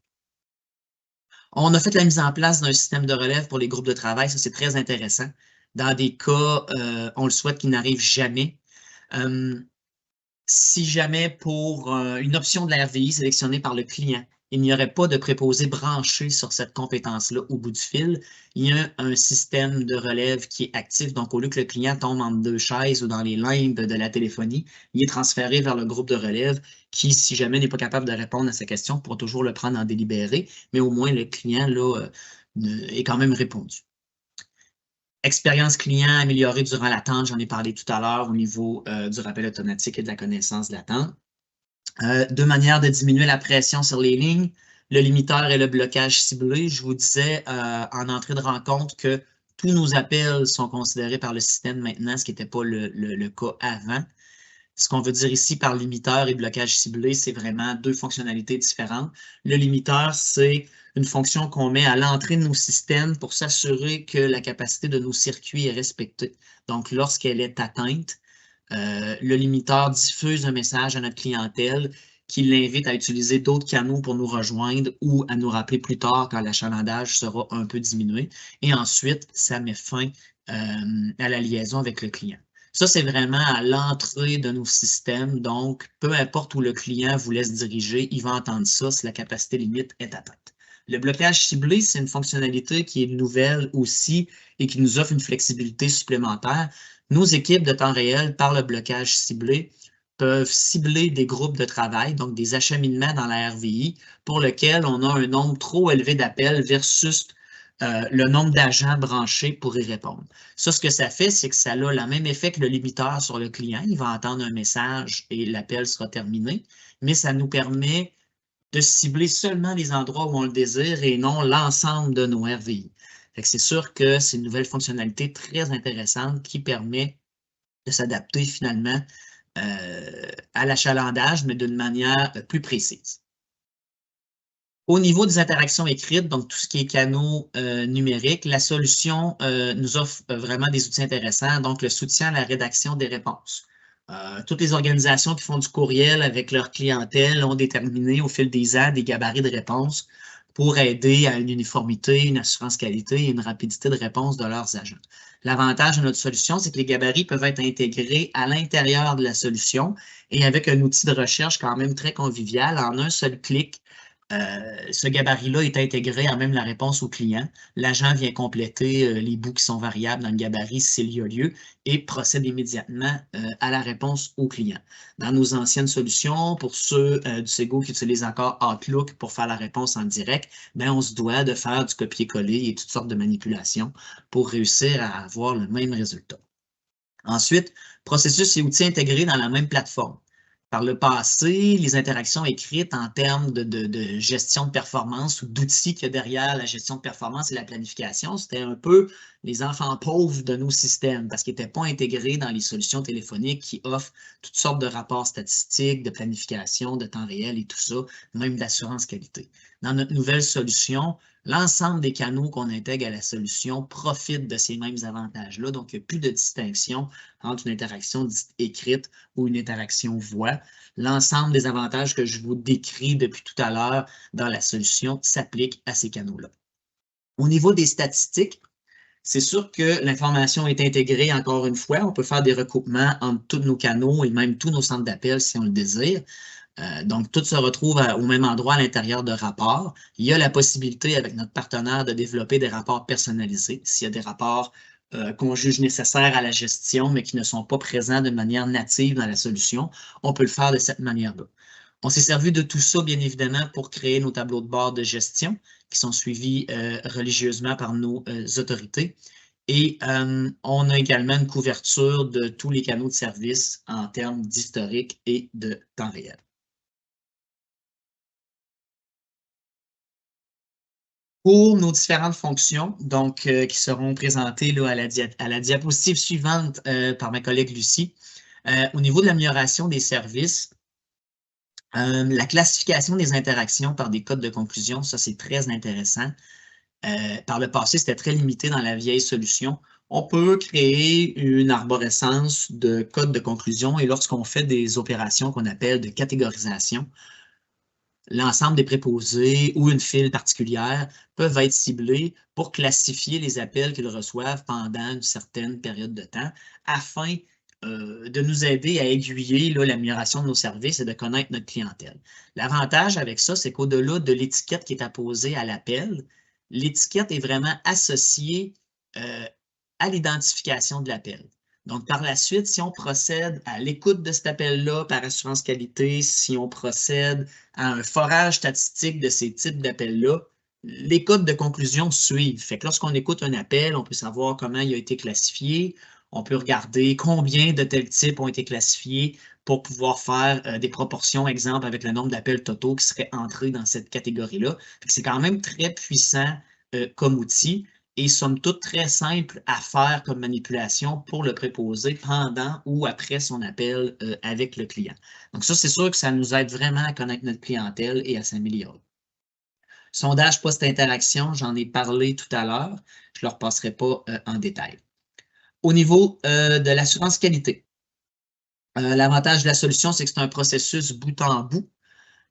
Speaker 4: On a fait la mise en place d'un système de relève pour les groupes de travail. Ça, c'est très intéressant. Dans des cas, on le souhaite, qui n'arrivent jamais. Si jamais pour une option de la RVI sélectionnée par le client, il n'y aurait pas de préposé branché sur cette compétence-là au bout du fil, il y a un système de relève qui est actif. Donc, au lieu que le client tombe entre deux chaises ou dans les limbes de la téléphonie, il est transféré vers le groupe de relève qui, si jamais n'est pas capable de répondre à sa question, pourra toujours le prendre en délibéré, mais au moins le client là, est quand même répondu. Expérience client améliorée durant l'attente, j'en ai parlé tout à l'heure au niveau du rappel automatique et de la connaissance de l'attente. Deux manières de diminuer la pression sur les lignes, le limiteur et le blocage ciblé. Je vous disais en entrée de rencontre que tous nos appels sont considérés par le système maintenant, ce qui n'était pas le cas avant. Ce qu'on veut dire ici par limiteur et blocage ciblé, c'est vraiment deux fonctionnalités différentes. Le limiteur, c'est une fonction qu'on met à l'entrée de nos systèmes pour s'assurer que la capacité de nos circuits est respectée. Donc, lorsqu'elle est atteinte, le limiteur diffuse un message à notre clientèle qui l'invite à utiliser d'autres canaux pour nous rejoindre ou à nous rappeler plus tard quand l'achalandage sera un peu diminué. Et ensuite, ça met fin à la liaison avec le client. Ça, c'est vraiment à l'entrée de nos systèmes. Donc, peu importe où le client vous laisse diriger, il va entendre ça si la capacité limite est atteinte. Le blocage ciblé, c'est une fonctionnalité qui est nouvelle aussi et qui nous offre une flexibilité supplémentaire. Nos équipes de temps réel, par le blocage ciblé, peuvent cibler des groupes de travail, donc des acheminements dans la RVI, pour lesquels on a un nombre trop élevé d'appels versus le nombre d'agents branchés pour y répondre. Ça, ce que ça fait, c'est que ça a le même effet que le limiteur sur le client. Il va entendre un message et l'appel sera terminé, mais ça nous permet de cibler seulement les endroits où on le désire et non l'ensemble de nos RVI. C'est sûr que c'est une nouvelle fonctionnalité très intéressante qui permet de s'adapter finalement à l'achalandage, mais d'une manière plus précise. Au niveau des interactions écrites, donc tout ce qui est canaux numériques, la solution nous offre vraiment des outils intéressants, donc le soutien à la rédaction des réponses. Toutes les organisations qui font du courriel avec leur clientèle ont déterminé au fil des ans des gabarits de réponse pour aider à une uniformité, une assurance qualité et une rapidité de réponse de leurs agents. L'avantage de notre solution, c'est que les gabarits peuvent être intégrés à l'intérieur de la solution et avec un outil de recherche quand même très convivial, en un seul clic. Ce gabarit-là est intégré à même la réponse au client. L'agent vient compléter les bouts qui sont variables dans le gabarit s'il y a lieu et procède immédiatement à la réponse au client. Dans nos anciennes solutions, pour ceux du Sego qui utilisent encore Outlook pour faire la réponse en direct, bien, on se doit de faire du copier-coller et toutes sortes de manipulations pour réussir à avoir le même résultat. Ensuite, processus et outils intégrés dans la même plateforme. Par le passé, les interactions écrites en termes de gestion de performance ou d'outils qu'il y a derrière la gestion de performance et la planification, c'était un peu les enfants pauvres de nos systèmes parce qu'ils n'étaient pas intégrés dans les solutions téléphoniques qui offrent toutes sortes de rapports statistiques, de planification, de temps réel et tout ça, même d'assurance qualité. Dans notre nouvelle solution, l'ensemble des canaux qu'on intègre à la solution profitent de ces mêmes avantages-là. Donc, il n'y a plus de distinction entre une interaction écrite ou une interaction voix. L'ensemble des avantages que je vous décris depuis tout à l'heure dans la solution s'appliquent à ces canaux-là. Au niveau des statistiques, c'est sûr que l'information est intégrée encore une fois. On peut faire des recoupements entre tous nos canaux et même tous nos centres d'appel si on le désire. Donc, tout se retrouve au même endroit à l'intérieur de rapports. Il y a la possibilité avec notre partenaire de développer des rapports personnalisés. S'il y a des rapports qu'on juge nécessaires à la gestion, mais qui ne sont pas présents de manière native dans la solution, on peut le faire de cette manière-là. On s'est servi de tout ça, bien évidemment, pour créer nos tableaux de bord de gestion qui sont suivis religieusement par nos autorités. Et on a également une couverture de tous les canaux de service en termes d'historique et de temps réel. Pour nos différentes fonctions, donc qui seront présentées là, à la diapositive suivante par ma collègue Lucie, au niveau de l'amélioration des services, La classification des interactions par des codes de conclusion, ça c'est très intéressant. Par le passé, c'était très limité dans la vieille solution. On peut créer une arborescence de codes de conclusion et lorsqu'on fait des opérations qu'on appelle de catégorisation, l'ensemble des préposés ou une file particulière peuvent être ciblés pour classifier les appels qu'ils reçoivent pendant une certaine période de temps afin de nous aider à aiguiller l'amélioration de nos services et de connaître notre clientèle. L'avantage avec ça, c'est qu'au-delà de l'étiquette qui est apposée à l'appel, l'étiquette est vraiment associée à l'identification de l'appel. Donc, par la suite, si on procède à l'écoute de cet appel-là par assurance qualité, si on procède à un forage statistique de ces types d'appels-là, les codes de conclusion suivent. Fait que lorsqu'on écoute un appel, on peut savoir comment il a été classifié, on peut regarder combien de tels types ont été classifiés pour pouvoir faire des proportions, exemple, avec le nombre d'appels totaux qui seraient entrés dans cette catégorie-là. C'est quand même très puissant comme outil et somme toute très simple à faire comme manipulation pour le préposé pendant ou après son appel avec le client. Donc ça, c'est sûr que ça nous aide vraiment à connaître notre clientèle et à s'améliorer. Sondage post-interaction, j'en ai parlé tout à l'heure. Je ne le repasserai pas en détail. Au niveau de l'assurance qualité, l'avantage de la solution, c'est que c'est un processus bout en bout.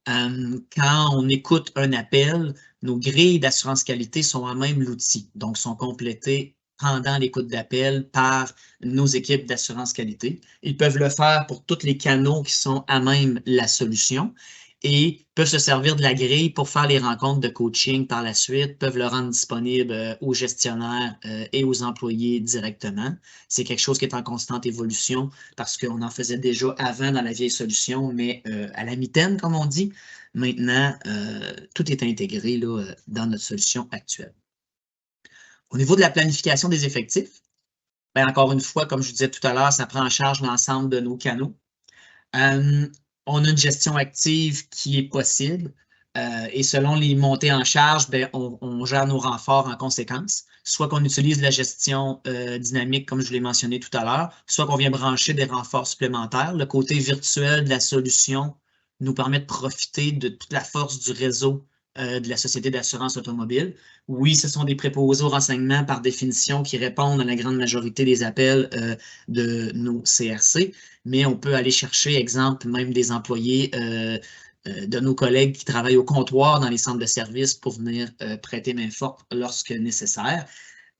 Speaker 4: Quand on écoute un appel, nos grilles d'assurance qualité sont à même l'outil, donc sont complétées pendant l'écoute d'appel par nos équipes d'assurance qualité. Ils peuvent le faire pour tous les canaux qui sont à même la solution et peuvent se servir de la grille pour faire les rencontres de coaching par la suite, peuvent le rendre disponible aux gestionnaires et aux employés directement. C'est quelque chose qui est en constante évolution parce qu'on en faisait déjà avant dans la vieille solution, mais à la mitaine, comme on dit. Maintenant, tout est intégré là, dans notre solution actuelle. Au niveau de la planification des effectifs, bien, encore une fois, comme je disais tout à l'heure, ça prend en charge l'ensemble de nos canaux. On a une gestion active qui est possible et selon les montées en charge, bien, on gère nos renforts en conséquence. Soit qu'on utilise la gestion dynamique, comme je l'ai mentionné tout à l'heure, soit qu'on vient brancher des renforts supplémentaires. Le côté virtuel de la solution nous permet de profiter de toute la force du réseau de la Société d'assurance automobile. Oui, ce sont des préposés au renseignement par définition qui répondent à la grande majorité des appels de nos CRC, mais on peut aller chercher, exemple, même des employés de nos collègues qui travaillent au comptoir dans les centres de services pour venir prêter main forte lorsque nécessaire.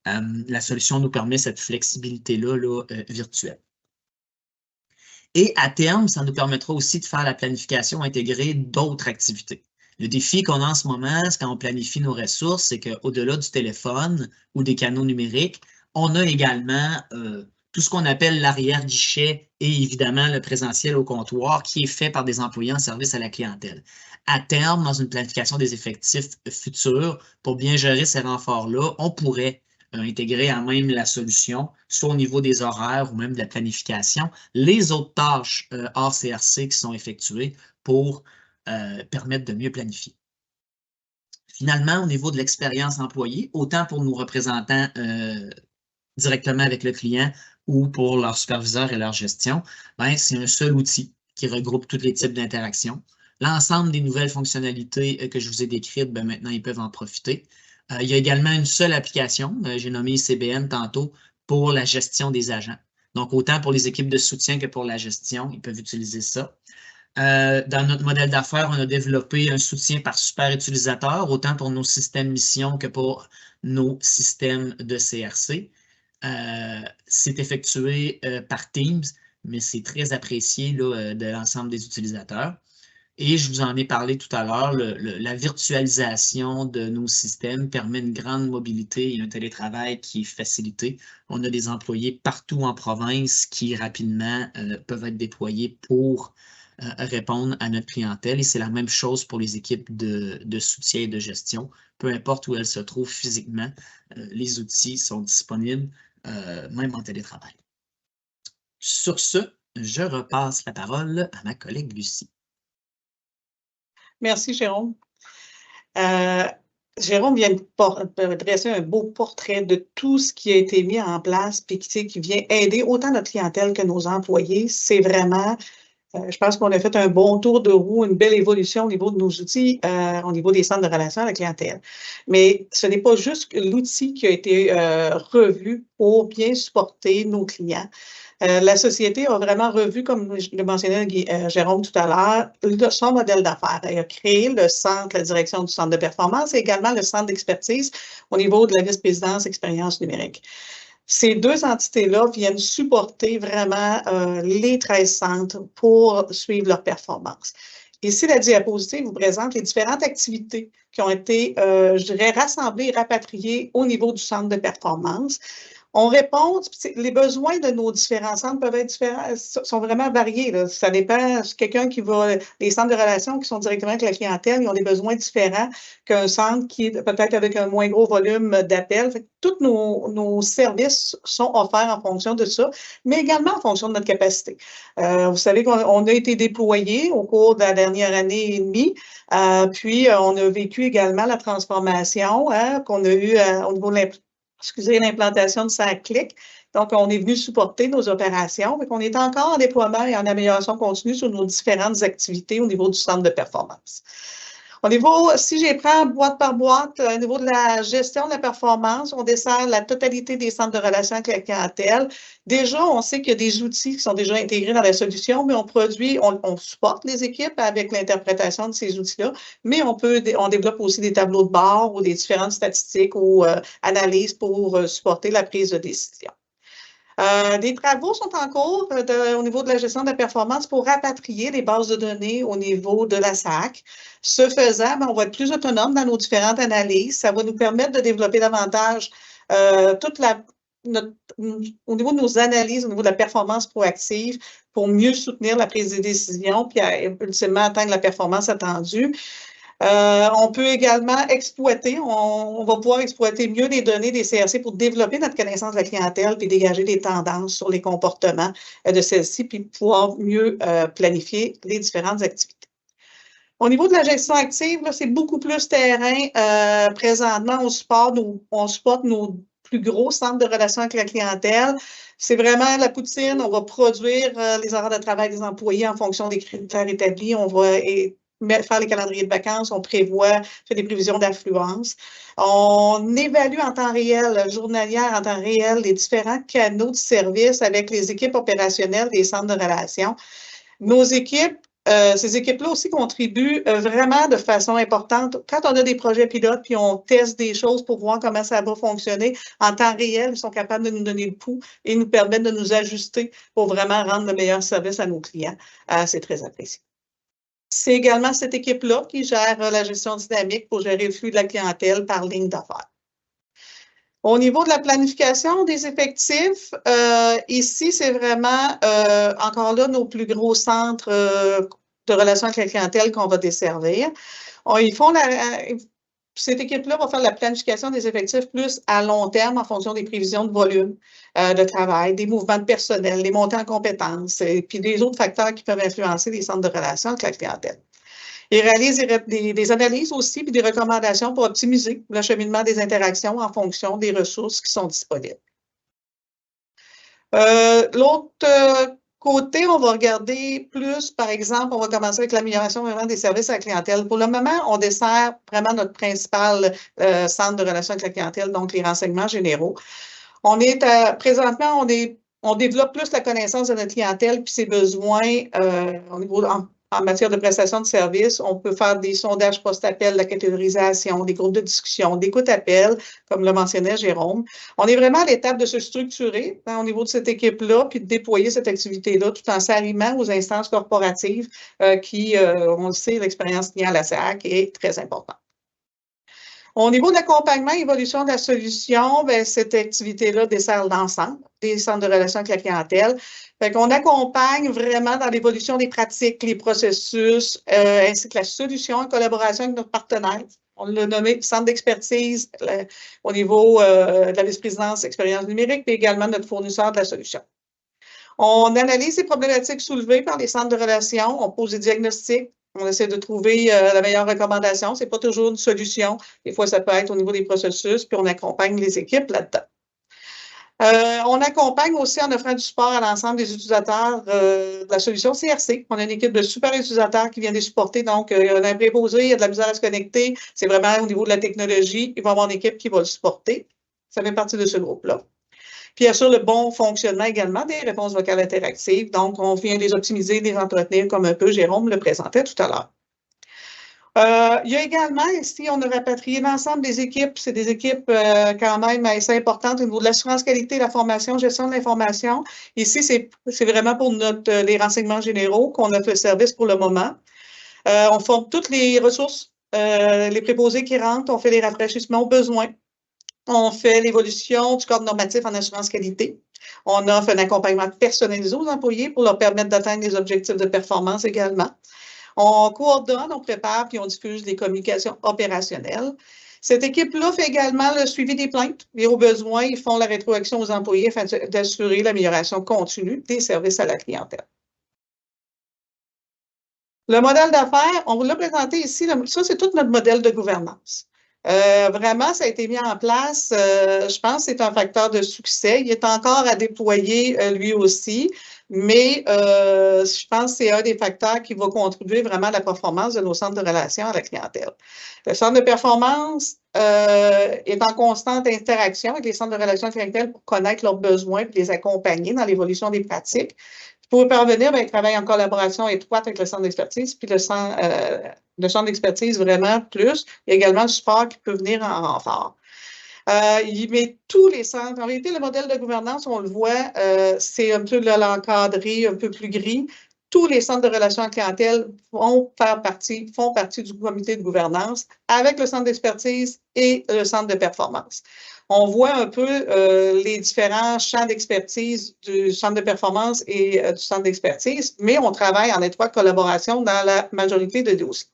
Speaker 4: La solution nous permet cette flexibilité-là virtuelle. Et à terme, ça nous permettra aussi de faire la planification intégrée d'autres activités. Le défi qu'on a en ce moment, c'est quand on planifie nos ressources, c'est qu'au-delà du téléphone ou des canaux numériques, on a également tout ce qu'on appelle l'arrière-guichet et évidemment le présentiel au comptoir qui est fait par des employés en service à la clientèle. À terme, dans une planification des effectifs futurs, pour bien gérer ces renforts-là, on pourrait intégrer à même la solution, soit au niveau des horaires ou même de la planification, les autres tâches hors CRC qui sont effectuées pour permettre de mieux planifier. Finalement, au niveau de l'expérience employée, autant pour nos représentants directement avec le client ou pour leurs superviseurs et leur gestion, c'est un seul outil qui regroupe tous les types d'interactions. L'ensemble des nouvelles fonctionnalités que je vous ai décrites, maintenant, ils peuvent en profiter. Il y a également une seule application, j'ai nommé CBM tantôt, pour la gestion des agents. Donc, autant pour les équipes de soutien que pour la gestion, ils peuvent utiliser ça. Dans notre modèle d'affaires, on a développé un soutien par super utilisateur, autant pour nos systèmes mission que pour nos systèmes de CRC. C'est effectué par Teams, mais c'est très apprécié là, de l'ensemble des utilisateurs. Et je vous en ai parlé tout à l'heure, la virtualisation de nos systèmes permet une grande mobilité et un télétravail qui est facilité. On a des employés partout en province qui rapidement peuvent être déployés pour répondre à notre clientèle. Et c'est la même chose pour les équipes de soutien et de gestion. Peu importe où elles se trouvent physiquement, les outils sont disponibles, même en télétravail. Sur ce, je repasse la parole à ma collègue Lucie.
Speaker 3: Merci, Jérôme. Jérôme vient de dresser un beau portrait de tout ce qui a été mis en place et qui vient aider autant notre clientèle que nos employés. C'est vraiment Je pense qu'on a fait un bon tour de roue, une belle évolution au niveau de nos outils, au niveau des centres de relations à la clientèle. Mais ce n'est pas juste l'outil qui a été revu pour bien supporter nos clients. La société a vraiment revu, comme je le mentionnais Jérôme tout à l'heure, son modèle d'affaires. Elle a créé le centre, la direction du centre de performance et également le centre d'expertise au niveau de la vice-présidence expérience numérique. Ces deux entités-là viennent supporter vraiment les 13 centres pour suivre leur performance. Ici, la diapositive vous présente les différentes activités qui ont été, je dirais, rassemblées et rapatriées au niveau du centre de performance. On répond, les besoins de nos différents centres peuvent être différents, sont vraiment variés. Là. Ça dépend, quelqu'un qui va, les centres de relations qui sont directement avec la clientèle, ils ont des besoins différents qu'un centre qui est peut-être avec un moins gros volume d'appels. Tous nos services sont offerts en fonction de ça, mais également en fonction de notre capacité. Vous savez qu'on a été déployés au cours de la dernière année et demie, puis on a vécu également la transformation qu'on a eue au niveau de l'implantation de SACLIC. Donc, on est venu supporter nos opérations. Donc, on est encore en déploiement et en amélioration continue sur nos différentes activités au niveau du centre de performance. Au niveau, si je prends boîte par boîte, au niveau de la gestion de la performance, on dessert la totalité des centres de relations avec la clientèle. Déjà, on sait qu'il y a des outils qui sont déjà intégrés dans la solution, mais on supporte les équipes avec l'interprétation de ces outils-là, mais on développe aussi des tableaux de bord ou des différentes statistiques ou analyses pour supporter la prise de décision. Des travaux sont en cours au niveau de la gestion de la performance pour rapatrier les bases de données au niveau de la SAC. Ce faisant, on va être plus autonome dans nos différentes analyses. Ça va nous permettre de développer davantage au niveau de nos analyses, au niveau de la performance proactive, pour mieux soutenir la prise de décision, puis ultimement atteindre la performance attendue. On peut également exploiter, on va pouvoir exploiter mieux les données des CRC pour développer notre connaissance de la clientèle puis dégager des tendances sur les comportements de celle-ci puis pouvoir mieux planifier les différentes activités. Au niveau de la gestion active, c'est beaucoup plus terrain. Présentement, on supporte nos plus gros centres de relations avec la clientèle. C'est vraiment la poutine. On va produire les horaires de travail des employés en fonction des critères établis. On va faire les calendriers de vacances, on fait des prévisions d'affluence. On évalue en temps réel, journalière en temps réel, les différents canaux de service avec les équipes opérationnelles des centres de relations. Nos équipes, ces équipes-là aussi contribuent vraiment de façon importante. Quand on a des projets pilotes, puis on teste des choses pour voir comment ça va fonctionner, en temps réel, ils sont capables de nous donner le pouls et nous permettent de nous ajuster pour vraiment rendre le meilleur service à nos clients. C'est très apprécié. C'est également cette équipe-là qui gère la gestion dynamique pour gérer le flux de la clientèle par ligne d'affaires. Au niveau de la planification des effectifs, ici, c'est vraiment, encore là, nos plus gros centres de relations avec la clientèle qu'on va desservir. Cette équipe-là va faire la planification des effectifs plus à long terme en fonction des prévisions de volume de travail, des mouvements de personnel, des montées en compétences et puis des autres facteurs qui peuvent influencer les centres de relations avec la clientèle. Ils réalisent des analyses aussi puis des recommandations pour optimiser l'acheminement des interactions en fonction des ressources qui sont disponibles. L'autre côté, on va regarder plus, par exemple, on va commencer avec l'amélioration vraiment des services à la clientèle. Pour le moment, on dessert vraiment notre principal centre de relations avec la clientèle, donc les renseignements généraux. Présentement, on développe plus la connaissance de notre clientèle puis ses besoins au niveau en matière de prestation de services. On peut faire des sondages post-appel, la catégorisation, des groupes de discussion, d'écoute-appel, comme le mentionnait Jérôme. On est vraiment à l'étape de se structurer au niveau de cette équipe-là, puis de déployer cette activité-là tout en s'arrimant aux instances corporatives qui, on le sait, l'expérience liée à la SAC est très importante. Au niveau de l'accompagnement et évolution de la solution, cette activité-là dessert l'ensemble des centres de relations avec la clientèle. On accompagne vraiment dans l'évolution des pratiques, les processus, ainsi que la solution en collaboration avec notre partenaire. On l'a nommé centre d'expertise au niveau de la vice-présidence expérience numérique, puis également notre fournisseur de la solution. On analyse les problématiques soulevées par les centres de relations, on pose des diagnostics. On essaie de trouver la meilleure recommandation. Ce n'est pas toujours une solution. Des fois, ça peut être au niveau des processus, puis on accompagne les équipes là-dedans. On accompagne aussi en offrant du support à l'ensemble des utilisateurs de la solution CRC. On a une équipe de super utilisateurs qui vient les supporter. Donc, il y a un préposé, il y a de la misère à se connecter. C'est vraiment au niveau de la technologie. Il va y avoir une équipe qui va le supporter. Ça fait partie de ce groupe-là. Puis, il assure le bon fonctionnement également des réponses vocales interactives. Donc, on vient les optimiser, les entretenir comme un peu Jérôme le présentait tout à l'heure. Il y a également, ici, on a rapatrié l'ensemble des équipes. C'est des équipes quand même assez importantes au niveau de l'assurance qualité, la formation, gestion de l'information. Ici, c'est vraiment pour les renseignements généraux qu'on offre le service pour le moment. On forme toutes les ressources, les préposés qui rentrent, on fait les rafraîchissements aux besoins. On fait l'évolution du cadre normatif en assurance qualité. On offre un accompagnement personnalisé aux employés pour leur permettre d'atteindre les objectifs de performance également. On coordonne, on prépare, puis on diffuse les communications opérationnelles. Cette équipe-là fait également le suivi des plaintes et au besoin, ils font la rétroaction aux employés afin d'assurer l'amélioration continue des services à la clientèle. Le modèle d'affaires, on vous l'a présenté ici, ça c'est tout notre modèle de gouvernance. Vraiment, ça a été mis en place, je pense que c'est un facteur de succès. Il est encore à déployer lui aussi, mais je pense que c'est un des facteurs qui va contribuer vraiment à la performance de nos centres de relations à la clientèle. Le centre de performance est en constante interaction avec les centres de relations à la clientèle pour connaître leurs besoins et les accompagner dans l'évolution des pratiques. Pour y parvenir, il travaille en collaboration étroite avec le centre d'expertise, puis le centre d'expertise vraiment plus. Il y a également le support qui peut venir en renfort. Il met tous les centres. En réalité, le modèle de gouvernance, on le voit, c'est un peu l'encadré, un peu plus gris. Tous les centres de relations à clientèle font partie du comité de gouvernance avec le centre d'expertise et le centre de performance. On voit un peu les différents champs d'expertise du centre de performance et du centre d'expertise, mais on travaille en étroite collaboration dans la majorité de dossiers.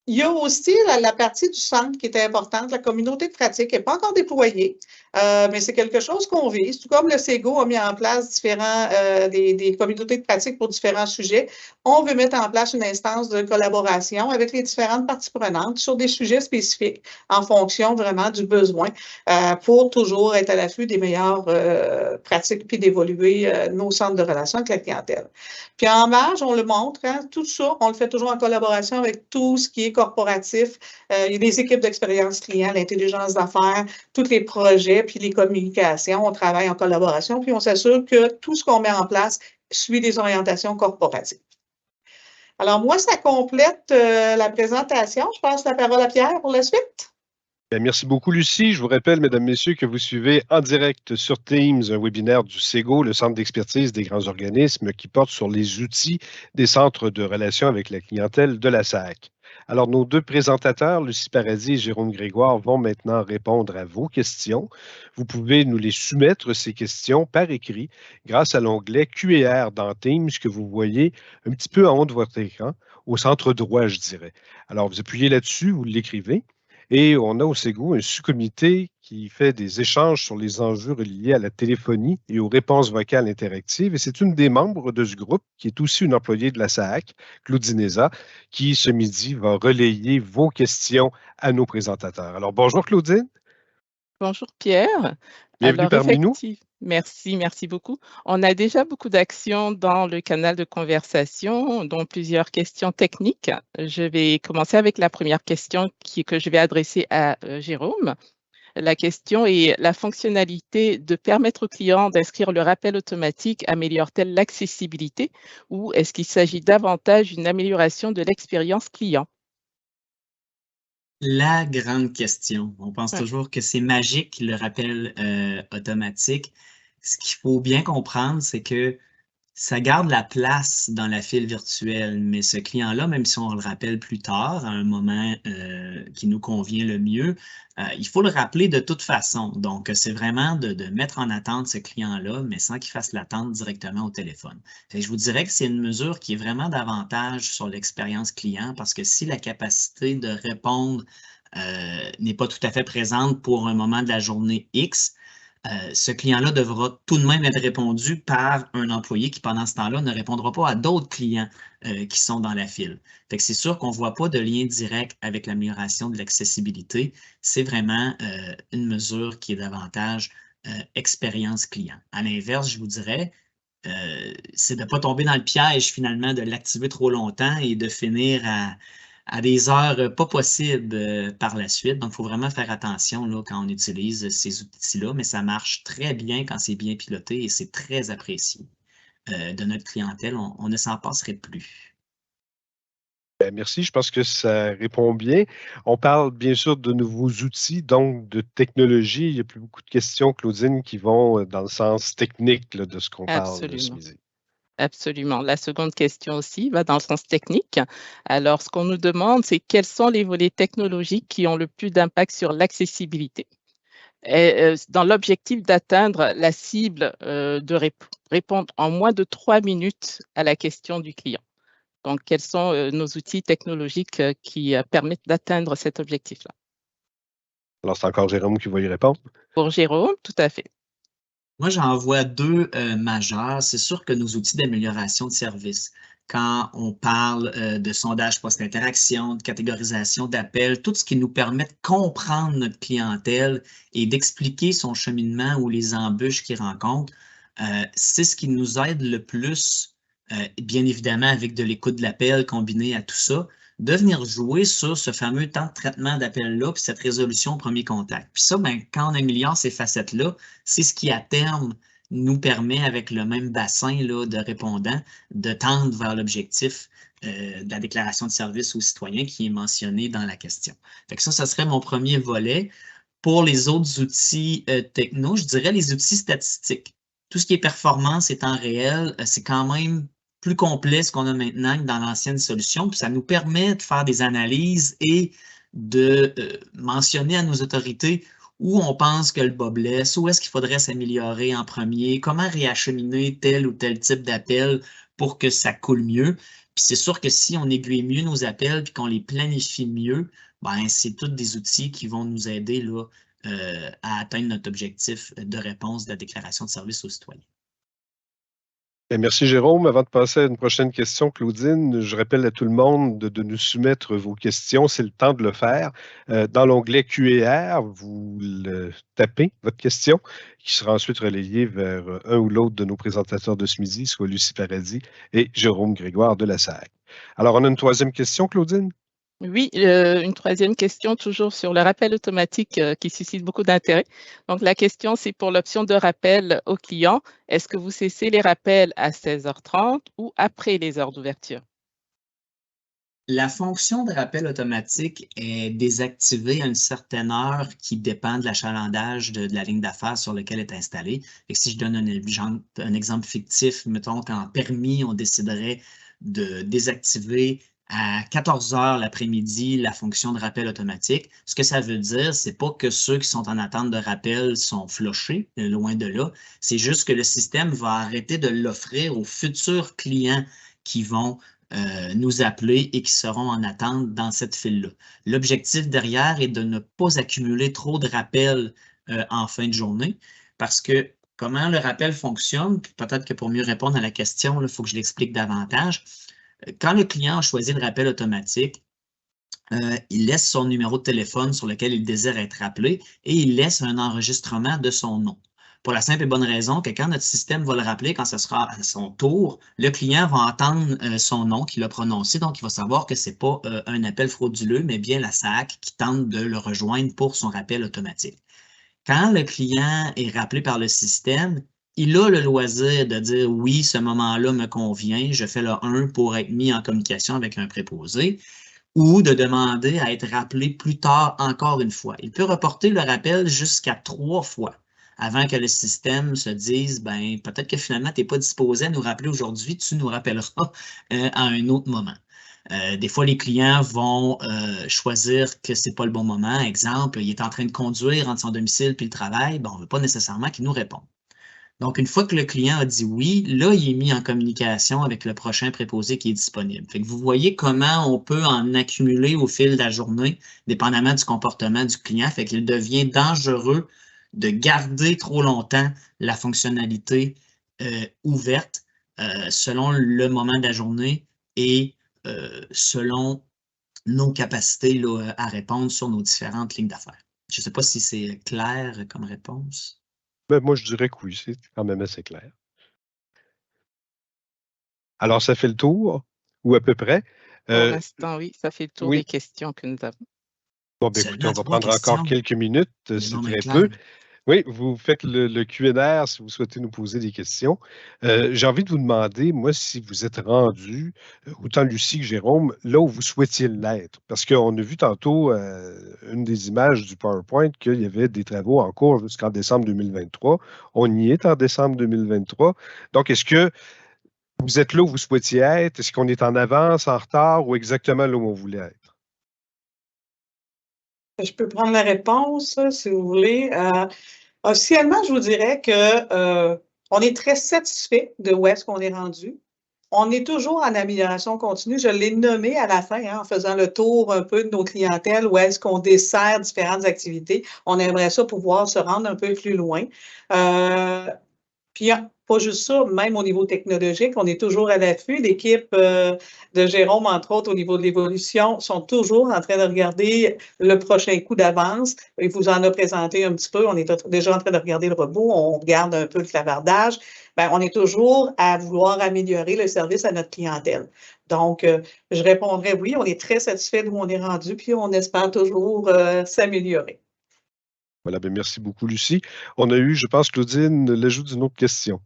Speaker 3: Il y a aussi la partie du centre qui est importante. La communauté de pratique n'est pas encore déployée, mais c'est quelque chose qu'on vise. Tout comme le SEGO a mis en place des communautés de pratique pour différents sujets, on veut mettre en place une instance de collaboration avec les différentes parties prenantes sur des sujets spécifiques en fonction vraiment du besoin pour toujours être à l'affût des meilleures pratiques puis d'évoluer nos centres de relations avec la clientèle. Puis en marge, on le montre, hein, tout ça, on le fait toujours en collaboration avec tout ce qui est corporatif. Il y a des équipes d'expérience client, l'intelligence d'affaires, tous les projets, puis les communications. On travaille en collaboration, puis on s'assure que tout ce qu'on met en place suit des orientations corporatives. Alors, moi, ça complète la présentation. Je passe la parole à Pierre pour la suite.
Speaker 1: Bien, merci beaucoup, Lucie. Je vous rappelle, mesdames, messieurs, que vous suivez en direct sur Teams un webinaire du SEGO, le Centre d'expertise des grands organismes, qui porte sur les outils des centres de relations avec la clientèle de la SAAC. Alors, nos deux présentateurs, Lucie Paradis et Jérôme Grégoire, vont maintenant répondre à vos questions. Vous pouvez nous les soumettre, ces questions, par écrit, grâce à l'onglet Q&R dans Teams que vous voyez un petit peu en haut de votre écran, au centre droit, je dirais. Alors, vous appuyez là-dessus, vous l'écrivez. Et on a au SEGO un sous-comité qui fait des échanges sur les enjeux reliés à la téléphonie et aux réponses vocales interactives. Et c'est une des membres de ce groupe, qui est aussi une employée de la SAAC, Claudine Eza, qui ce midi va relayer vos questions à nos présentateurs. Alors, bonjour Claudine.
Speaker 5: Bonjour Pierre.
Speaker 1: Bienvenue parmi nous.
Speaker 5: Merci beaucoup. On a déjà beaucoup d'actions dans le canal de conversation, dont plusieurs questions techniques. Je vais commencer avec la première question que je vais adresser à Jérôme. La question est: la fonctionnalité de permettre au client d'inscrire le rappel automatique améliore-t-elle l'accessibilité ou est-ce qu'il s'agit davantage d'une amélioration de l'expérience client?
Speaker 4: La grande question. On pense toujours que c'est magique, le rappel automatique. Ce qu'il faut bien comprendre, c'est que ça garde la place dans la file virtuelle, mais ce client-là, même si on le rappelle plus tard, à un moment qui nous convient le mieux, il faut le rappeler de toute façon. Donc, c'est vraiment de mettre en attente ce client-là, mais sans qu'il fasse l'attente directement au téléphone. Fait que je vous dirais que c'est une mesure qui est vraiment davantage sur l'expérience client, parce que si la capacité de répondre n'est pas tout à fait présente pour un moment de la journée X, ce client-là devra tout de même être répondu par un employé qui, pendant ce temps-là, ne répondra pas à d'autres clients qui sont dans la file. Fait que c'est sûr qu'on ne voit pas de lien direct avec l'amélioration de l'accessibilité. C'est vraiment une mesure qui est davantage expérience client. À l'inverse, je vous dirais, c'est de ne pas tomber dans le piège finalement de l'activer trop longtemps et de finir à des heures pas possibles par la suite. Donc, il faut vraiment faire attention là, quand on utilise ces outils-là, mais ça marche très bien quand c'est bien piloté et c'est très apprécié de notre clientèle. On ne s'en passerait plus.
Speaker 1: Merci, je pense que ça répond bien. On parle bien sûr de nouveaux outils, donc de technologie. Il y a plus beaucoup de questions, Claudine, qui vont dans le sens technique là, de ce qu'on parle ce midi.
Speaker 5: Absolument. La seconde question aussi va dans le sens technique. Alors, ce qu'on nous demande, c'est quels sont les volets technologiques qui ont le plus d'impact sur l'accessibilité? Dans l'objectif d'atteindre la cible de répondre en moins de 3 minutes à la question du client. Donc, quels sont nos outils technologiques qui permettent d'atteindre cet objectif-là?
Speaker 1: Alors, c'est encore Jérôme qui va y répondre.
Speaker 5: Pour Jérôme, tout à fait.
Speaker 4: Moi, j'en vois deux majeurs. C'est sûr que nos outils d'amélioration de service, quand on parle de sondage post-interaction, de catégorisation d'appels, tout ce qui nous permet de comprendre notre clientèle et d'expliquer son cheminement ou les embûches qu'il rencontre, c'est ce qui nous aide le plus, bien évidemment avec de l'écoute de l'appel combiné à tout ça, de venir jouer sur ce fameux temps de traitement d'appel-là, puis cette résolution au premier contact. Puis ça, ben, quand on améliore ces facettes-là, c'est ce qui, à terme, nous permet, avec le même bassin là, de répondants, de tendre vers l'objectif de la déclaration de service aux citoyens qui est mentionné dans la question. Fait que ça serait mon premier volet. Pour les autres outils techno, je dirais les outils statistiques. Tout ce qui est performance et temps réel, c'est quand même plus complexe qu'on a maintenant que dans l'ancienne solution. Puis ça nous permet de faire des analyses et de mentionner à nos autorités où on pense que le bas blesse, où est-ce qu'il faudrait s'améliorer en premier, comment réacheminer tel ou tel type d'appel pour que ça coule mieux. Puis c'est sûr que si on aiguille mieux nos appels et qu'on les planifie mieux, ben c'est tous des outils qui vont nous aider là, à atteindre notre objectif de réponse de la déclaration de service aux citoyens.
Speaker 1: Merci Jérôme. Avant de passer à une prochaine question, Claudine, je rappelle à tout le monde de nous soumettre vos questions. C'est le temps de le faire. Dans l'onglet Q&R, vous tapez votre question qui sera ensuite relayée vers un ou l'autre de nos présentateurs de ce midi, soit Lucie Paradis et Jérôme Grégoire de la SAC. Alors, on a une troisième question, Claudine?
Speaker 5: Oui, une troisième question, toujours sur le rappel automatique qui suscite beaucoup d'intérêt. Donc, la question, c'est pour l'option de rappel au client. Est-ce que vous cessez les rappels à 16h30 ou après les heures d'ouverture?
Speaker 4: La fonction de rappel automatique est désactivée à une certaine heure qui dépend de l'achalandage de la ligne d'affaires sur laquelle elle est installée. Et si je donne un exemple fictif, mettons qu'en permis, on déciderait de désactiver à 14 heures l'après-midi la fonction de rappel automatique. Ce que ça veut dire, c'est pas que ceux qui sont en attente de rappel sont flochés, loin de là. C'est juste que le système va arrêter de l'offrir aux futurs clients qui vont nous appeler et qui seront en attente dans cette file-là. L'objectif derrière est de ne pas accumuler trop de rappels en fin de journée parce que comment le rappel fonctionne, peut-être que pour mieux répondre à la question, il faut que je l'explique davantage. Quand le client a choisi le rappel automatique, il laisse son numéro de téléphone sur lequel il désire être rappelé et il laisse un enregistrement de son nom. Pour la simple et bonne raison que quand notre système va le rappeler, quand ce sera à son tour, le client va entendre son nom qu'il a prononcé, donc il va savoir que ce n'est pas un appel frauduleux, mais bien la SAC qui tente de le rejoindre pour son rappel automatique. Quand le client est rappelé par le système, il a le loisir de dire « oui, ce moment-là me convient, je fais le 1 pour être mis en communication avec un préposé » ou de demander à être rappelé plus tard encore une fois. Il peut reporter le rappel jusqu'à 3 fois avant que le système se dise « ben peut-être que finalement, tu n'es pas disposé à nous rappeler aujourd'hui, tu nous rappelleras à un autre moment ». Des fois, les clients vont choisir que ce n'est pas le bon moment. Exemple, il est en train de conduire entre son domicile et le travail. Ben, on ne veut pas nécessairement qu'il nous réponde. Donc, une fois que le client a dit oui, là, il est mis en communication avec le prochain préposé qui est disponible. Fait que vous voyez comment on peut en accumuler au fil de la journée, dépendamment du comportement du client. Fait qu'il devient dangereux garder trop longtemps la fonctionnalité ouverte selon le moment de la journée et selon nos capacités là, à répondre sur nos différentes lignes d'affaires. Je ne sais pas si c'est clair comme réponse.
Speaker 1: Ben, moi, je dirais que oui, c'est quand même assez clair. Alors, ça fait le tour, ou à peu près.
Speaker 5: Pour l'instant, oui, ça fait le tour
Speaker 1: oui.
Speaker 5: des questions que nous avons.
Speaker 1: Bon, ben, écoutez, on va prendre encore quelques minutes, c'est très
Speaker 4: clair.
Speaker 1: peu. Oui, vous faites le Q&A si vous souhaitez nous poser des questions. J'ai envie de vous demander, moi, si vous êtes rendu, autant Lucie que Jérôme, là où vous souhaitiez l'être. Parce qu'on a vu tantôt une des images du PowerPoint qu'il y avait des travaux en cours jusqu'en décembre 2023. On y est en décembre 2023. Donc, est-ce que vous êtes là où vous souhaitiez être? Est-ce qu'on est en avance, en retard ou exactement là où on voulait être?
Speaker 3: Je peux prendre la réponse, si vous voulez. Officiellement, je vous dirais que on est très satisfait de où est-ce qu'on est rendu. On est toujours en amélioration continue. Je l'ai nommé à la fin, en faisant le tour un peu de nos clientèles, où est-ce qu'on dessert différentes activités. On aimerait ça pouvoir se rendre un peu plus loin. Puis, pas juste ça, même au niveau technologique, on est toujours à l'affût. L'équipe de Jérôme, entre autres, au niveau de l'évolution, sont toujours en train de regarder le prochain coup d'avance. Il vous en a présenté un petit peu. On est déjà en train de regarder le robot. On regarde un peu le clavardage. Bien, on est toujours à vouloir améliorer le service à notre clientèle. Donc, je répondrais oui, on est très satisfait d'où on est rendu, puis on espère toujours s'améliorer.
Speaker 1: Voilà, bien, merci beaucoup, Lucie. On a eu, je pense, Claudine, l'ajout d'une autre question.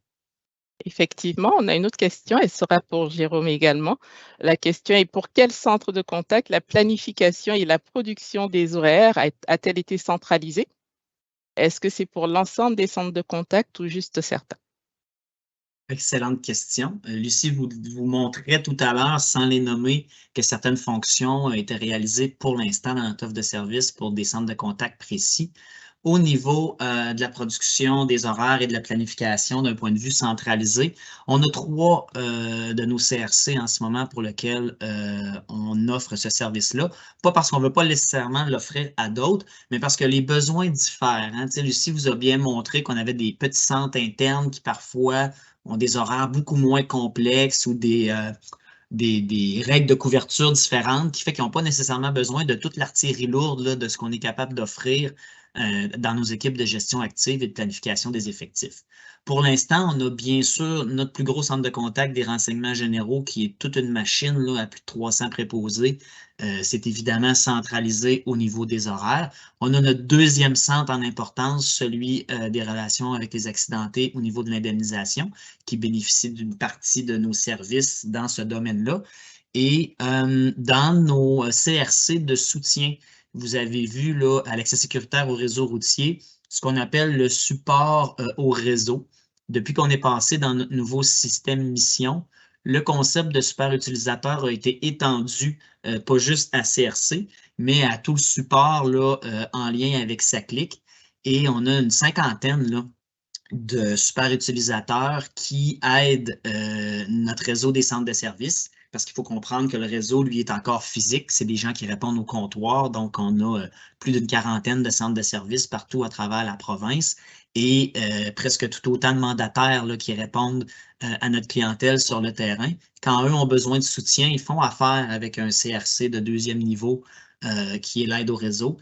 Speaker 5: Effectivement, on a une autre question, elle sera pour Jérôme également. La question est: pour quel centre de contact la planification et la production des horaires a-t-elle été centralisée? Est-ce que c'est pour l'ensemble des centres de contact ou juste certains?
Speaker 4: Excellente question. Lucie vous montrait tout à l'heure, sans les nommer, que certaines fonctions étaient réalisées pour l'instant dans notre offre de service pour des centres de contact précis. Au niveau de la production des horaires et de la planification d'un point de vue centralisé, on a 3 de nos CRC en ce moment pour lesquels on offre ce service-là. Pas parce qu'on ne veut pas nécessairement l'offrir à d'autres, mais parce que les besoins diffèrent. Hein. Lucie vous a bien montré qu'on avait des petits centres internes qui parfois ont des horaires beaucoup moins complexes ou des règles de couverture différentes qui fait qu'ils n'ont pas nécessairement besoin de toute l'artillerie lourde là, de ce qu'on est capable d'offrir dans nos équipes de gestion active et de planification des effectifs. Pour l'instant, on a bien sûr notre plus gros centre de contact des renseignements généraux qui est toute une machine là, à plus de 300 préposés. C'est évidemment centralisé au niveau des horaires. On a notre deuxième centre en importance, celui des relations avec les accidentés au niveau de l'indemnisation, qui bénéficie d'une partie de nos services dans ce domaine-là. Et dans nos CRC de soutien, vous avez vu là, à l'accès sécuritaire au réseau routier, ce qu'on appelle le support au réseau. Depuis qu'on est passé dans notre nouveau système mission, le concept de super utilisateur a été étendu, pas juste à CRC, mais à tout le support là, en lien avec SACLIC. Et on a une cinquantaine là, de super utilisateurs qui aident notre réseau des centres de services, parce qu'il faut comprendre que le réseau, lui, est encore physique. C'est des gens qui répondent au comptoir. Donc, on a plus d'une quarantaine de centres de services partout à travers la province et presque tout autant de mandataires là, qui répondent à notre clientèle sur le terrain. Quand eux ont besoin de soutien, ils font affaire avec un CRC de deuxième niveau qui est l'aide au réseau.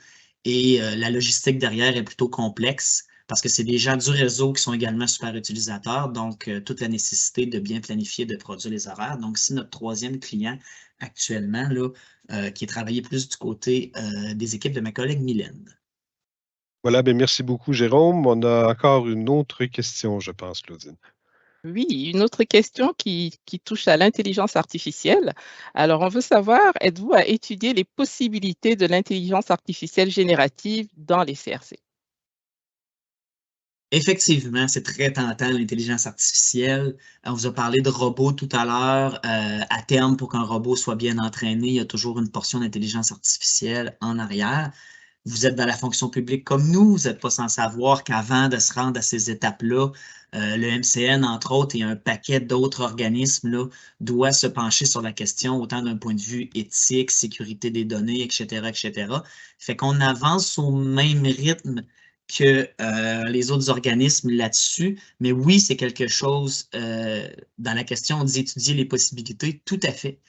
Speaker 4: Et la logistique derrière est plutôt complexe, parce que c'est des gens du réseau qui sont également super utilisateurs, donc toute la nécessité de bien planifier, de produire les horaires. Donc, c'est notre troisième client actuellement, là, qui est travaillé plus du côté des équipes de ma collègue Mylène.
Speaker 1: Voilà, bien, merci beaucoup, Jérôme. On a encore une autre question, je pense, Claudine.
Speaker 5: Oui, une autre question qui touche à l'intelligence artificielle. Alors, on veut savoir, êtes-vous à étudier les possibilités de l'intelligence artificielle générative dans les CRC?
Speaker 4: Effectivement, c'est très tentant, l'intelligence artificielle. On vous a parlé de robots tout à l'heure. À terme, pour qu'un robot soit bien entraîné, il y a toujours une portion d'intelligence artificielle en arrière. Vous êtes dans la fonction publique comme nous, vous n'êtes pas sans savoir qu'avant de se rendre à ces étapes-là, le MCN, entre autres, et un paquet d'autres organismes là, doit se pencher sur la question autant d'un point de vue éthique, sécurité des données, etc., etc. Fait qu'on avance au même rythme que les autres organismes là-dessus. Mais oui, c'est quelque chose, dans la question d'étudier les possibilités, tout à fait.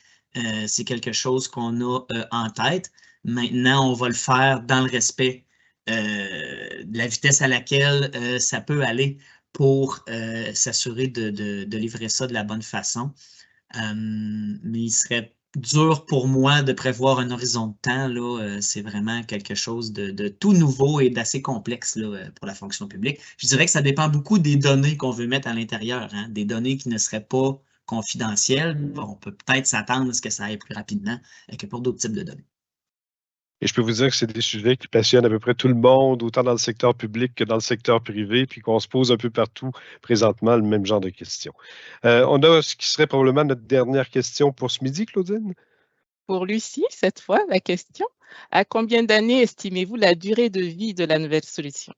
Speaker 4: C'est quelque chose qu'on a en tête. Maintenant, on va le faire dans le respect de la vitesse à laquelle ça peut aller pour s'assurer de livrer ça de la bonne façon. Mais il serait dur pour moi de prévoir un horizon de temps. Là, c'est vraiment quelque chose de tout nouveau et d'assez complexe là, pour la fonction publique. Je dirais que ça dépend beaucoup des données qu'on veut mettre à l'intérieur, hein, des données qui ne seraient pas confidentielles. On peut peut-être s'attendre à ce que ça aille plus rapidement que pour d'autres types de données.
Speaker 1: Et je peux vous dire que c'est des sujets qui passionnent à peu près tout le monde, autant dans le secteur public que dans le secteur privé, puis qu'on se pose un peu partout présentement le même genre de questions. On a ce qui serait probablement notre dernière question pour ce midi, Claudine.
Speaker 5: Pour Lucie, cette fois, la question, à combien d'années estimez-vous la durée de vie de la nouvelle solution?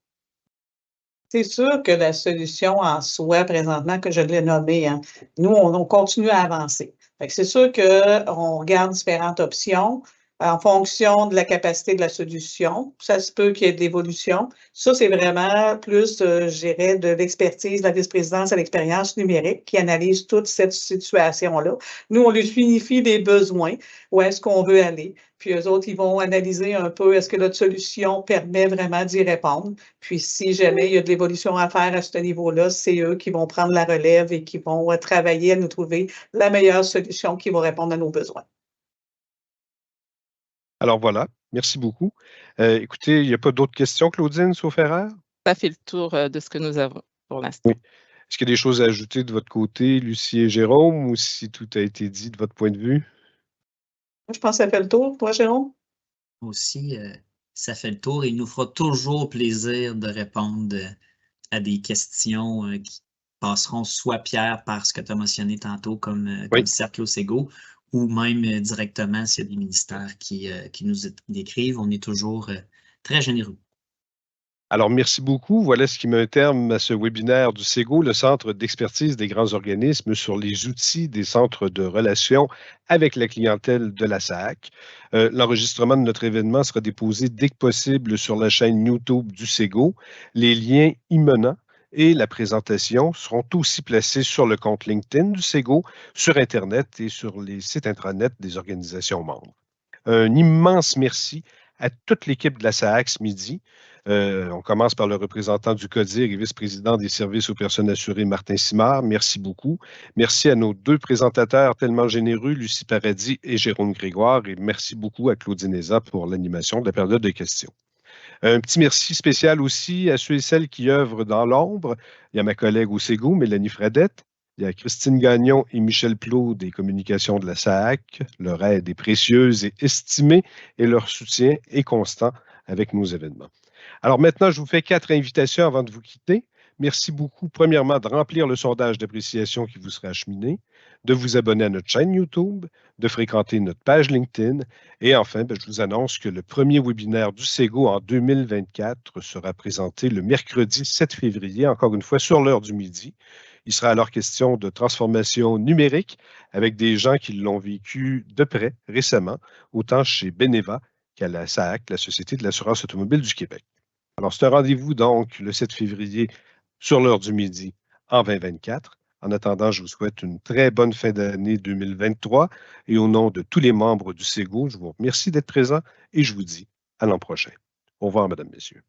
Speaker 3: C'est sûr que la solution en soi, présentement, que je l'ai nommée, hein, nous, on continue à avancer. C'est sûr qu'on regarde différentes options en fonction de la capacité de la solution. Ça se peut qu'il y ait de l'évolution. Ça, c'est vraiment plus, je dirais, de l'expertise de la vice-présidence à l'expérience numérique qui analyse toute cette situation-là. Nous, on lui unifie des besoins, où est-ce qu'on veut aller. Puis eux autres, ils vont analyser un peu est-ce que notre solution permet vraiment d'y répondre. Puis si jamais il y a de l'évolution à faire à ce niveau-là, c'est eux qui vont prendre la relève et qui vont travailler à nous trouver la meilleure solution qui va répondre à nos besoins.
Speaker 1: Alors voilà, merci beaucoup. Écoutez, il n'y a pas d'autres questions, Claudine, sauf erreur?
Speaker 5: Ça fait le tour de ce que nous avons pour l'instant.
Speaker 1: Oui. Est-ce qu'il y a des choses à ajouter de votre côté, Lucie et Jérôme, ou si tout a été dit de votre point de vue?
Speaker 3: Je pense que ça fait le tour. Toi, Jérôme?
Speaker 4: Aussi, ça fait le tour et il nous fera toujours plaisir de répondre à des questions qui passeront soit Pierre par ce que tu as mentionné tantôt comme Cercle au Sego, ou même directement s'il y a des ministères qui nous écrivent. On est toujours très généreux.
Speaker 1: Alors, merci beaucoup. Voilà ce qui met un terme à ce webinaire du SEGO, le Centre d'expertise des grands organismes sur les outils des centres de relations avec la clientèle de la SAAC. L'enregistrement de notre événement sera déposé dès que possible sur la chaîne YouTube du SEGO. Les liens y menant et la présentation seront aussi placés sur le compte LinkedIn du SEGO, sur Internet et sur les sites intranet des organisations membres. Un immense merci à toute l'équipe de la SAAC ce midi. On commence par le représentant du CODIR et vice-président des services aux personnes assurées, Martin Simard. Merci beaucoup. Merci à nos deux présentateurs tellement généreux, Lucie Paradis et Jérôme Grégoire. Et merci beaucoup à Claudine Eza pour l'animation de la période de questions. Un petit merci spécial aussi à ceux et celles qui œuvrent dans l'ombre. Il y a ma collègue au SEGO, Mélanie Fradette. Il y a Christine Gagnon et Michel Plot des communications de la SAAC. Leur aide est précieuse et estimée et leur soutien est constant avec nos événements. Alors maintenant, je vous fais 4 invitations avant de vous quitter. Merci beaucoup, premièrement, de remplir le sondage d'appréciation qui vous sera acheminé, de vous abonner à notre chaîne YouTube, de fréquenter notre page LinkedIn et enfin, je vous annonce que le premier webinaire du SEGO en 2024 sera présenté le mercredi 7 février, encore une fois sur l'heure du midi. Il sera alors question de transformation numérique avec des gens qui l'ont vécu de près récemment, autant chez Beneva qu'à la SAAC, la Société de l'assurance automobile du Québec. Alors, c'est un rendez-vous donc le 7 février sur l'heure du midi en 2024. En attendant, je vous souhaite une très bonne fin d'année 2023 et au nom de tous les membres du SEGO, je vous remercie d'être présents et je vous dis à l'an prochain. Au revoir, mesdames, messieurs.